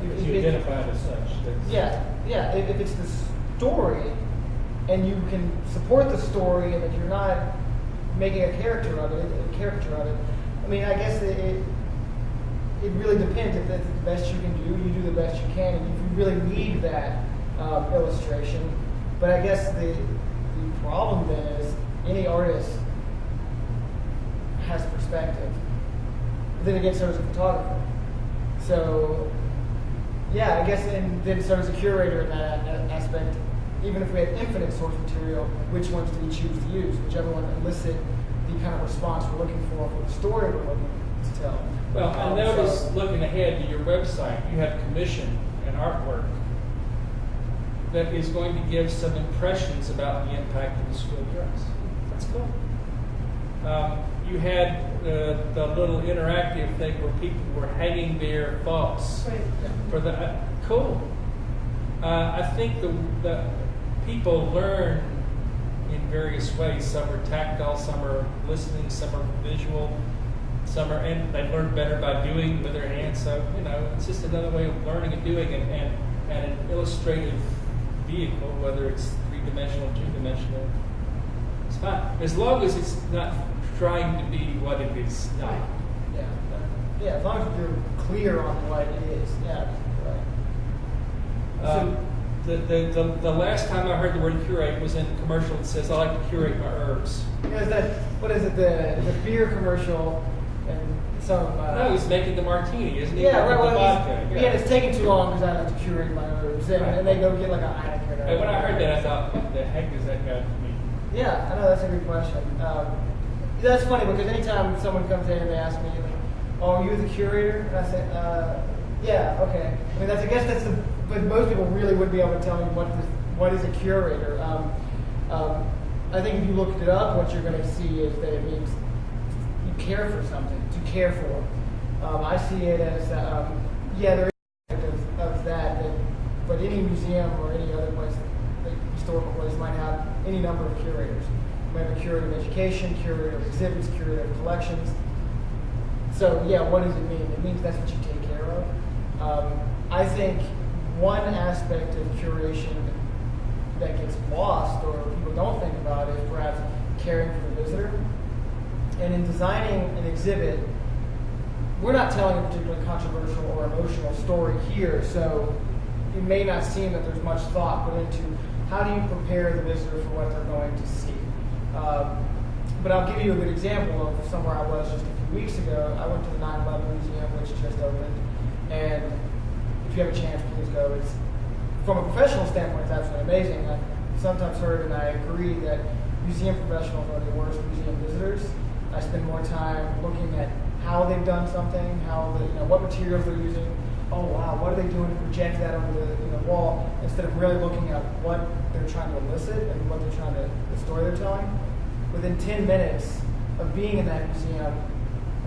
If you identify it as such. Yeah. If it's the story, and you can support the story, and that you're not making a caricature of it. I mean, I guess it really depends. If that's the best you can do, you do the best you can, and if you really need that illustration. But I guess the problem then is any artist has perspective. Then again, so does a photographer. So, yeah, I guess, and then so does a curator in that aspect. Even if we had infinite source material, which ones do we choose to use? Whichever one elicit the kind of response we're looking for the story we're looking to tell. Well, I noticed, looking ahead to your website, you have commissioned an artwork that is going to give some impressions about the impact of the school dress. That's cool. You had the little interactive thing where people were hanging their thoughts Right. for the cool. I think the people learn in various ways. Some are tactile, some are listening, some are visual, and they learn better by doing with their hands. So it's just another way of learning and doing, and an illustrative vehicle, whether it's 3-dimensional, 2-dimensional, it's fine as long as it's not trying to be what it is not. Yeah, as long as you're clear on what it is. Yeah, right. The last time I heard the word curate was in a commercial that says, "I like to curate my herbs." Is that what is it? The beer commercial and some. No, he's making the martini, isn't he? Yeah, With right. the Well, vodka. yeah, it's taking too long because I have to curate my herbs, and they go get like a Heineken. And when I heard that, I thought, "What the heck does that guy mean?" Yeah, I know that's a good question. That's funny because anytime someone comes in and they ask me, like, "Oh, are you the curator?" and I say, "Yeah, okay." I mean, I guess that's the. But most people really would be able to tell me what is a curator. I think if you looked it up, what you're going to see is that it means you care for something, to care for. I see it as there is of that, but any museum or any other place, like historical place, might have any number of curators. You might have a curator of education, curator of exhibits, curator of collections. So yeah, what does it mean? It means that's what you take care of. I think one aspect of curation that gets lost or people don't think about is perhaps caring for the visitor. And in designing an exhibit, we're not telling a particularly controversial or emotional story here, so it may not seem that there's much thought put into how do you prepare the visitor for what they're going to see. But I'll give you a good example of somewhere I was just a few weeks ago. I went to the 9/11 Museum, which just opened, and if you have a chance, please go. It's, from a professional standpoint, it's absolutely amazing. I've sometimes heard, and I agree, that museum professionals are the worst museum visitors. I spend more time looking at how they've done something, what materials they're using. Oh wow, what are they doing to project that onto the wall? Instead of really looking at what they're trying to elicit and what they're trying to, the story they're telling. Within 10 minutes of being in that museum,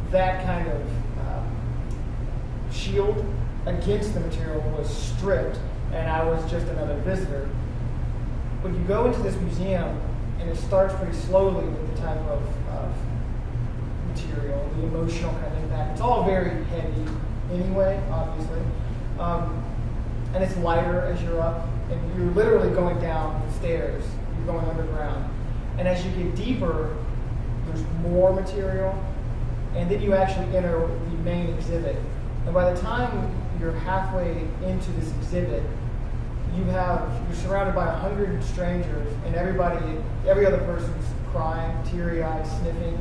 that kind of shield against the material was stripped, and I was just another visitor. But you go into this museum, and it starts pretty slowly with the type of material, the emotional kind of impact. It's all very heavy anyway, obviously. And it's lighter as you're up, and you're literally going down the stairs. You're going underground. And as you get deeper, there's more material, and then you actually enter the main exhibit. And by the time you're halfway into this exhibit, you're surrounded by 100 strangers, and every other person's crying, teary-eyed, sniffing,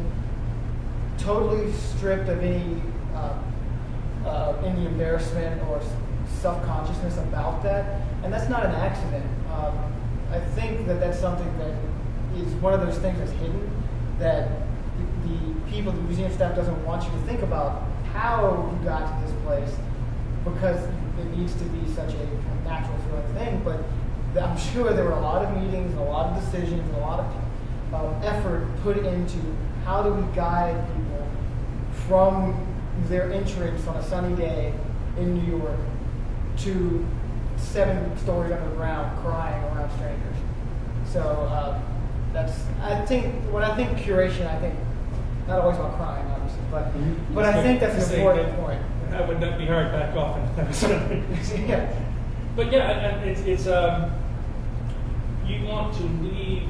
totally stripped of any embarrassment or self-consciousness about that. And that's not an accident. I think that's something that is one of those things that's hidden, that the people, the museum staff doesn't want you to think about how you got to this place, because it needs to be such a kind of natural feeling thing. But I'm sure there were a lot of meetings, a lot of decisions, and a lot of effort put into how do we guide people from their entrance on a sunny day in New York to 7 stories underground crying around strangers. So I think when I think curation, I think not always about crying, obviously, but I think that's an important point. I would not be hard back off in Yeah. But yeah, it's you want to leave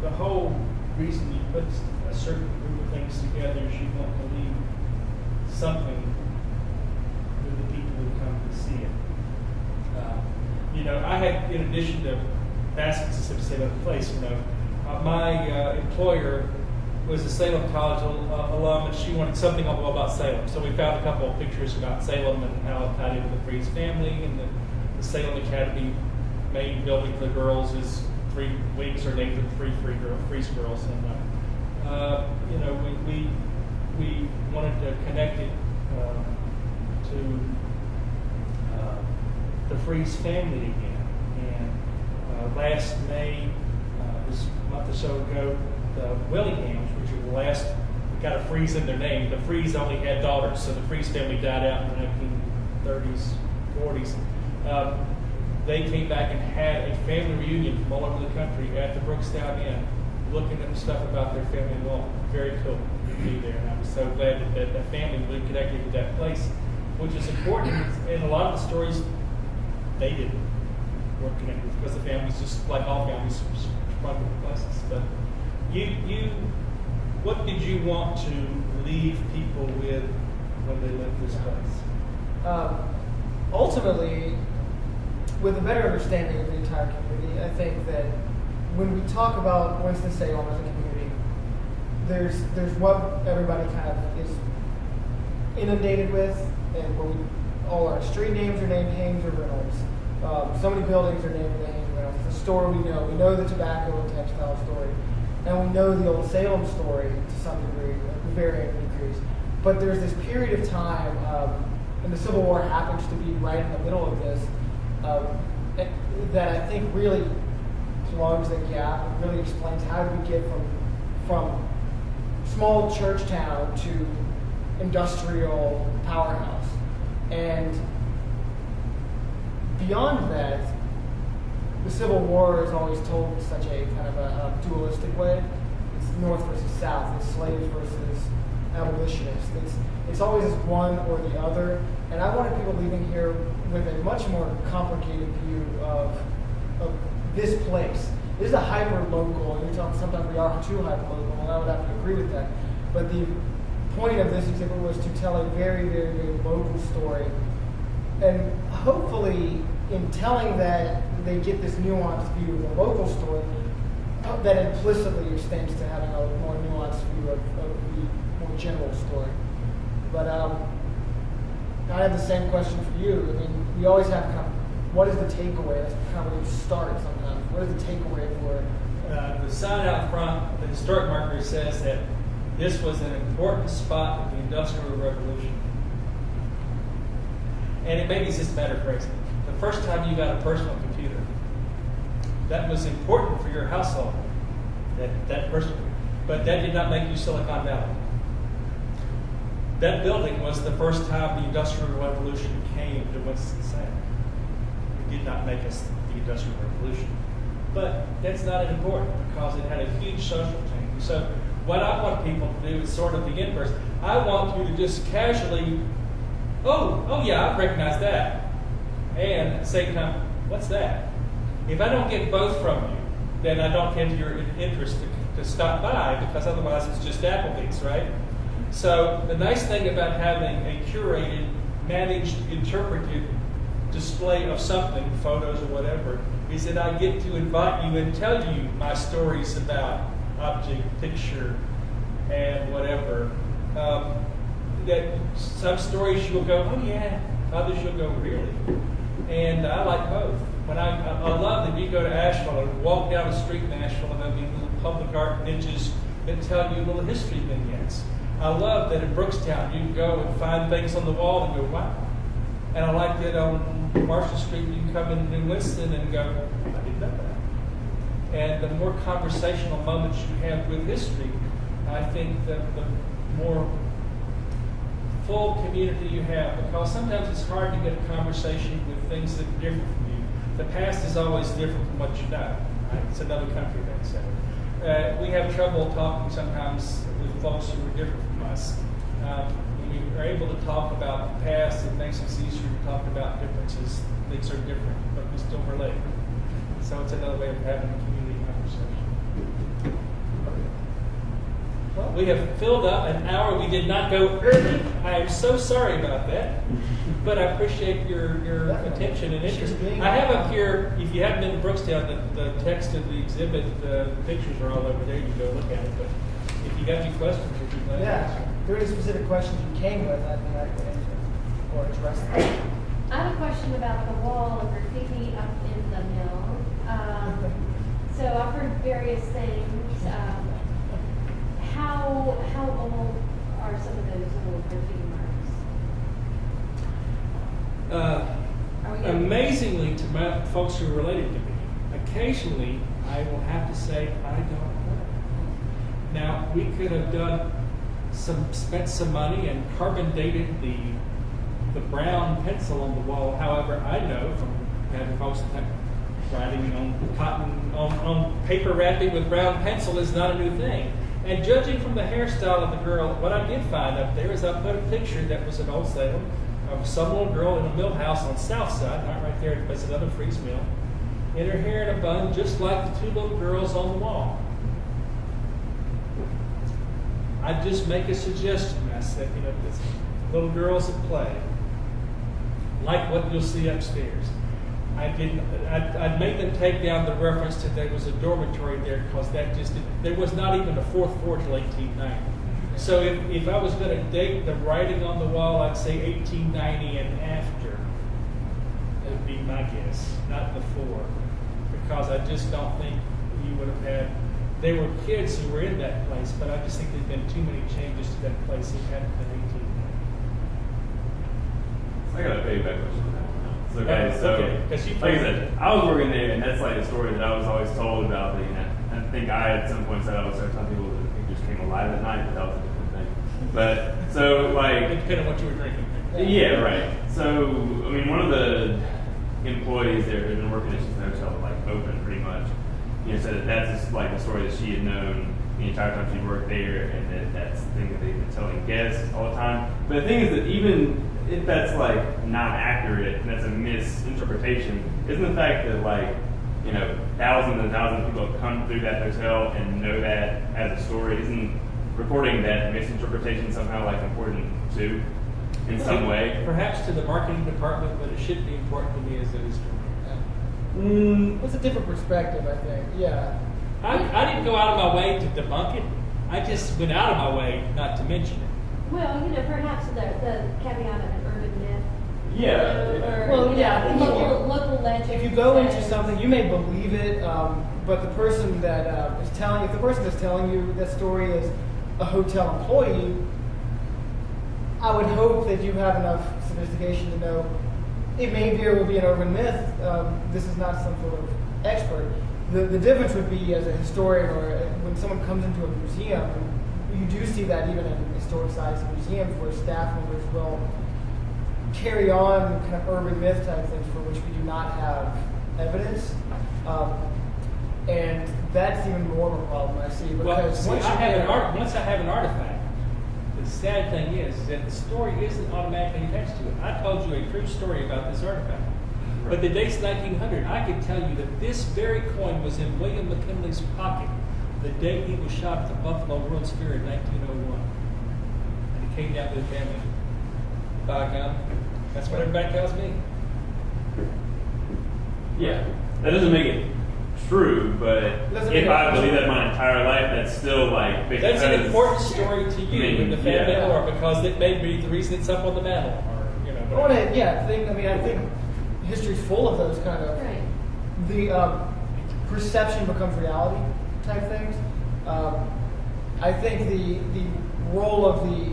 the whole reason you put a certain group of things together is you want to leave something with the people who come to see it. I had, in addition to baskets of Salem place, my employer was a Salem College alum, and she wanted something about Salem. So we found a couple of pictures about Salem and how it tied into the Freeze family, and the Salem Academy main building for the girls is 3 wings are named for 3 Freeze girls, and we wanted to connect it to the Freeze family again. And last May, this month or so ago, the Willinghams, which are the last, got a Freeze in their name. The Freeze only had daughters, so the Freeze family died out in the 1930s, 40s. They came back and had a family reunion from all over the country at the Brookstown Inn, looking at the stuff about their family law. Very cool to be there, and I was so glad that the family really connected with that place, which is important. And a lot of the stories they didn't work connected with because the families, just like all families, sprung from places. But what did you want to leave people with when they left this place? Ultimately, with a better understanding of the entire community, I think that when we talk about Winston-Salem as a community, there's what everybody kind of is inundated with, and where all our street names are named Haynes or Reynolds. So many buildings are named the Haynes or Reynolds. The store we know the tobacco and textile story, and we know the old Salem story to some degree, varying degrees. But there's this period of time, and the Civil War happens to be right in the middle of this, that I think really plugs the gap and really explains how do we get from small church town to industrial powerhouse. And beyond that, the Civil War is always told in such a kind of a dualistic way. It's North versus South. It's slaves versus abolitionists. It's always one or the other. And I wanted people leaving here with a much more complicated view of this place. This is a hyper-local, and you're talking sometimes we are too hyper-local, and I would have to agree with that. But the point of this exhibit was to tell a very, very, very local story. And hopefully, in telling that, they get this nuanced view of the local story that implicitly extends to having a more nuanced view of the more general story. But I have the same question for you. I mean, we always have kind of, what is the takeaway? That's kind of where you start sometimes. What is the takeaway for it? The sign out front, the historic marker says that this was an important spot of the Industrial Revolution. And it maybe it's just better phrasing. The first time you got a personal computer, that was important for your household, that person. But that did not make you Silicon Valley. That building was the first time the Industrial Revolution came to Winston-Salem. It did not make us the Industrial Revolution. But that's not important because it had a huge social change. So what I want people to do is sort of the inverse. I want you to just casually, oh yeah, I recognize that. And at the same time, what's that? If I don't get both from you, then I don't get your interest to stop by, because otherwise it's just Applebee's, right? So the nice thing about having a curated, managed, interpreted display of something, photos or whatever, is that I get to invite you and tell you my stories about object, picture, and whatever. That some stories you'll go, oh yeah, others you'll go, really? And I like both. When I love that you go to Asheville and walk down the street in Asheville and there'll be little public art niches that tell you little history vignettes. I love that in Brookstown you can go and find things on the wall and go, wow, And I like that on Marshall Street, you can come into New Winston and go, I didn't know that. And the more conversational moments you have with history, I think that the more full community you have, because sometimes it's hard to get a conversation with things that are different from you. The past is always different from what you know. Right? It's another country, they say. We have trouble talking sometimes with folks who are different from us. When we are able to talk about the past, it makes us easier to talk about differences. Things are different, but we still relate. So it's another way of having a community conversation. Well, we have filled up an hour. We did not go early. I am so sorry about that. But I appreciate your attention and interest. I have up here, if you haven't been to Brookstown, the text of the exhibit, the pictures are all over there. You can go look at it. But if you got any questions, would you glad to answer? If there are any specific questions you came with, I'd be happy to answer or address them. I have a question about the wall of graffiti up in the mill. So I've heard various things. How old are some of those old graffiti marks? Amazingly, to my folks who are related to me, occasionally I will have to say, I don't know. Now, we could have spent some money and carbon dated the brown pencil on the wall. However, I know from having folks writing on cotton, on paper wrapping with brown pencil is not a new thing. And judging from the hairstyle of the girl, what I did find up there is I put a picture that was in Old Salem of some little girl in a mill house on South Side, not right there, but it's another freeze mill, in her hair in a bun, just like the two little girls on the wall. I just make a suggestion. I said, this little girls at play, like what you'll see upstairs. I'd make them take down the reference to there was a dormitory there, because there was not even a fourth floor till 1890. So if I was going to date the writing on the wall, I'd say 1890 and after. That would be my guess, not before, because I just don't think you would have had. There were kids who were in that place, but I just think there've been too many changes to that place. It hadn't been 1890. I got a payback question on that one. Okay, so like I said, I was working there, and that's like the story that I was always told about. I think I at some point said I would start telling people that it just came alive at night, but that was a different thing. But so like, it depended on what you were drinking. Yeah, right. So I mean, one of the employees there who had been working at the hotel, like open pretty much, said that that's just like the story that she had known the entire time she worked there, and that's the thing that they've been telling guests all the time. But the thing is that even if that's like not accurate and that's a misinterpretation, isn't the fact that like thousands and thousands of people have come through that hotel and know that as a story, isn't reporting that misinterpretation somehow like important too in some way? Perhaps to the marketing department, but it should be important to me as a historian. It's a different perspective, I think. Yeah. I didn't go out of my way to debunk it. I just went out of my way not to mention it. Well, perhaps the caveat of an urban myth. Yeah. Or local legend. If you go into something, you may believe it, but the person that is telling, if the person that's telling you that story is a hotel employee, I would hope that you have enough sophistication to know it may very well be an urban myth. This is not some sort of expert. The difference would be as a historian or when someone comes into a museum, you do see that even in historic-sized museums where staff members will carry on kind of urban myth type things for which we do not have evidence. And that's even more of a problem, I see. Because once I have an artifact, the sad thing is that the story isn't automatically attached to it. I told you a true story about this artifact. Right. But the date's 1900. I can tell you that this very coin was in William McKinley's pocket the day he was shot at the Buffalo World's Fair in 1901. And he came down to the family. By God, that's what everybody tells me. Yeah, that doesn't make it true, but if I believe that my entire life, that's still like because that's an important story to you in the family, or because it may be the reason it's up on the mantle, or I think history's full of those kind of the perception becomes reality type things. I think the role of the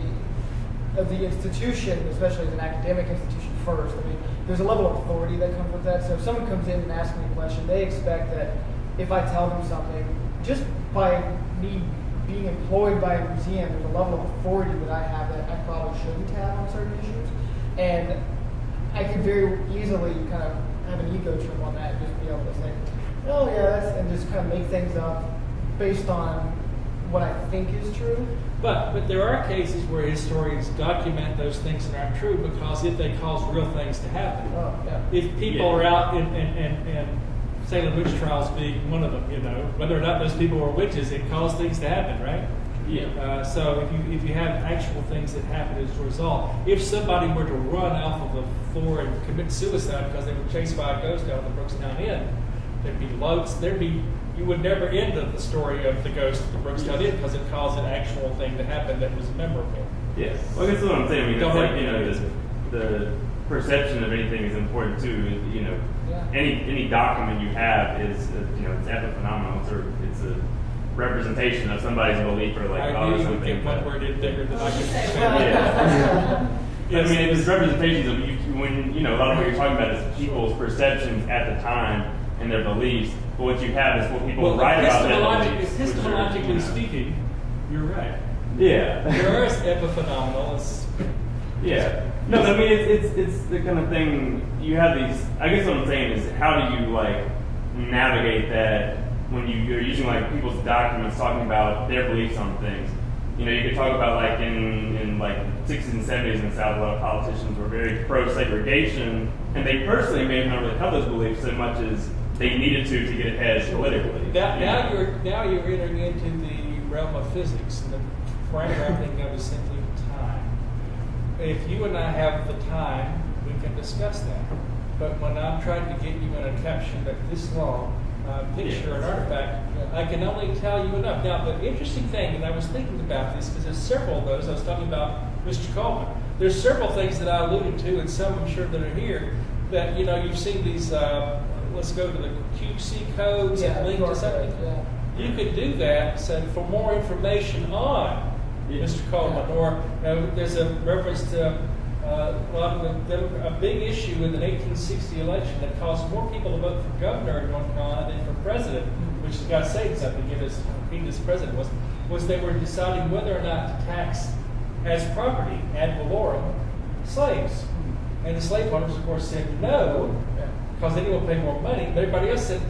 of the institution, especially as an academic institution first. I mean, there's a level of authority that comes with that. So if someone comes in and asks me a question, they expect that if I tell them something, just by me being employed by a museum, there's a level of authority that I have that I probably shouldn't have on certain issues. And I could very easily kind of have an ego trip on that, just be able to say, oh yeah, and just kind of make things up based on what I think is true. But there are cases where historians document those things that aren't true because if they cause real things to happen. Oh, yeah. If people are out and Salem witch trials being one of them, whether or not those people were witches, it caused things to happen, right? Yeah. So if you have actual things that happen as a result, if somebody were to run off of the floor and commit suicide because they were chased by a ghost down the Brookstown Inn, there'd be loads. You would never end the story of the ghost of the Brookstown Inn because it caused an actual thing to happen that was memorable. Yeah. Well, I guess that's what I'm saying. I mean, it's like, the perception of anything is important too. Yeah. Any document you have is, it's epiphenomenal. It's a representation of somebody's belief or like I or knew you would something. get one word in bigger than I could say. Yeah. I mean, it's representations of when a lot of what you're talking about is people's perceptions at the time and their beliefs. But what you have is what people write about their beliefs. Epistemologically speaking, you're right. Yeah. There is epiphenomenal. Yeah. No, I mean it's the kind of thing you have these. I guess what I'm saying is how do you like navigate that when you're using like people's documents talking about their beliefs on things. You could talk about like in like the 60s and 70s in the South, a lot of politicians were very pro-segregation, and they personally may have not really held those beliefs so much as they needed to get ahead politically. Now you're entering into the realm of physics, and the parameter I'm thinking of is simply time. If you and I have the time, we can discuss that. But when I'm trying to get you in a caption that this long, picture, an artifact, I can only tell you enough. Now, the interesting thing, and I was thinking about this because there's several of those. I was talking about Mr. Coleman. There's several things that I alluded to, and some I'm sure that are here, that, you've seen these, let's go to the QC codes and link to something. Yeah. You could do that, so for more information on Mr. Coleman, or there's a reference to a big issue in the 1860 election that caused more people to vote for governor in North Carolina than for president, which has got to say something, given as previous president was they were deciding whether or not to tax as property ad valorem slaves. And the slave owners, of course, said no, because they didn't want to pay more money, but everybody else said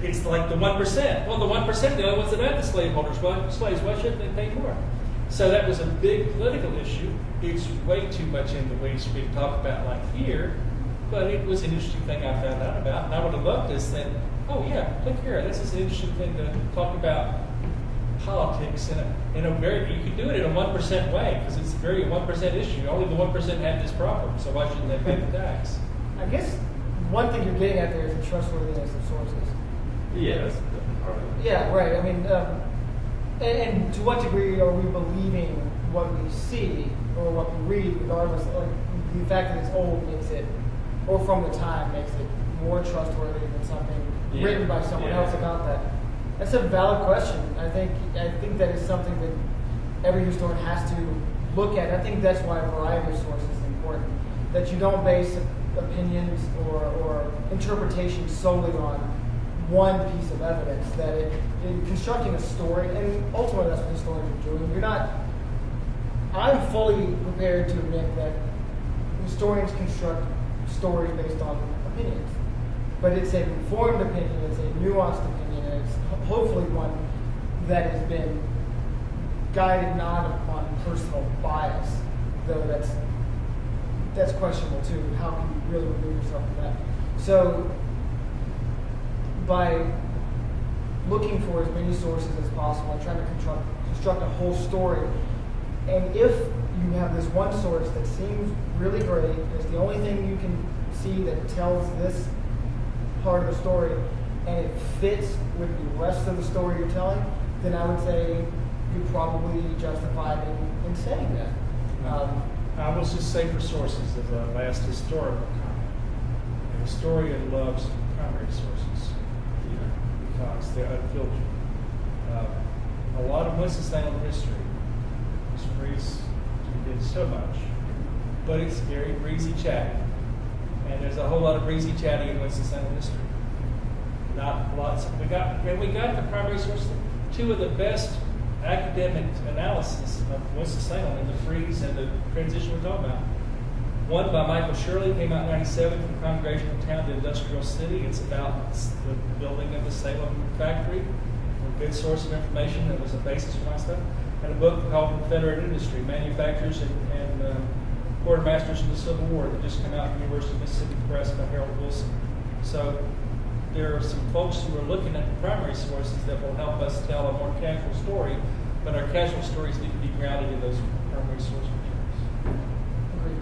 it's like the 1%. Well, the 1% the only ones that had the slaveholders, slaves, why shouldn't they pay more? So that was a big political issue. It's way too much in the weeds for me to talk about like here, but it was an interesting thing I found out about, and I would have loved to have said, oh yeah, look here, this is an interesting thing to talk about politics in a very, you could do it in a 1% way, because it's very a 1% issue. Only the 1% had this problem, so why shouldn't they pay the tax? I guess one thing you're getting at there is the trustworthiness of sources. Yeah, that's part of it. Yeah, right. I mean, and to what degree are we believing what we see or what we read, regardless of the fact that it's old makes it, or from the time makes it more trustworthy than something written by someone else about that? That's a valid question. I think that is something that every historian has to look at. I think that's why a variety of sources is important. That you don't base opinions or interpretations solely on one piece of evidence. That in constructing a story, and ultimately that's what historians are doing. I'm fully prepared to admit that historians construct stories based on opinions. But it's an informed opinion, it's a nuanced opinion, and it's hopefully one that has been guided not upon personal bias, though that's questionable too. How can you really remove yourself from that? So by looking for as many sources as possible and trying to construct a whole story, and if you have this one source that seems really great, it's the only thing you can see that tells this part of the story, and it fits with the rest of the story you're telling, then I would say you're probably justified in saying that. I will just say for sources as a last historical comment. A historian loves primary sources because they're unfiltered. A lot of Winston-Salem history was traced to We did so much. But it's very breezy chatty. And there's a whole lot of breezy chatty in Winston-Salem history. Not lots. We got the primary source, two of the best academic analysis of Winston-Salem and the freeze and the transition we're talking about. One by Michael Shirley came out in '97 from Congregational Town to Industrial City. It's about the building of the Salem factory. A good source of information that was a basis for my stuff. And a book called Confederate Industry, Manufacturers and Quartermasters in the Civil War that just came out from the University of Mississippi Press by Harold Wilson. So there are some folks who are looking at the primary sources that will help us tell a more casual story, but our casual stories need to be grounded in those primary source materials. Agreed.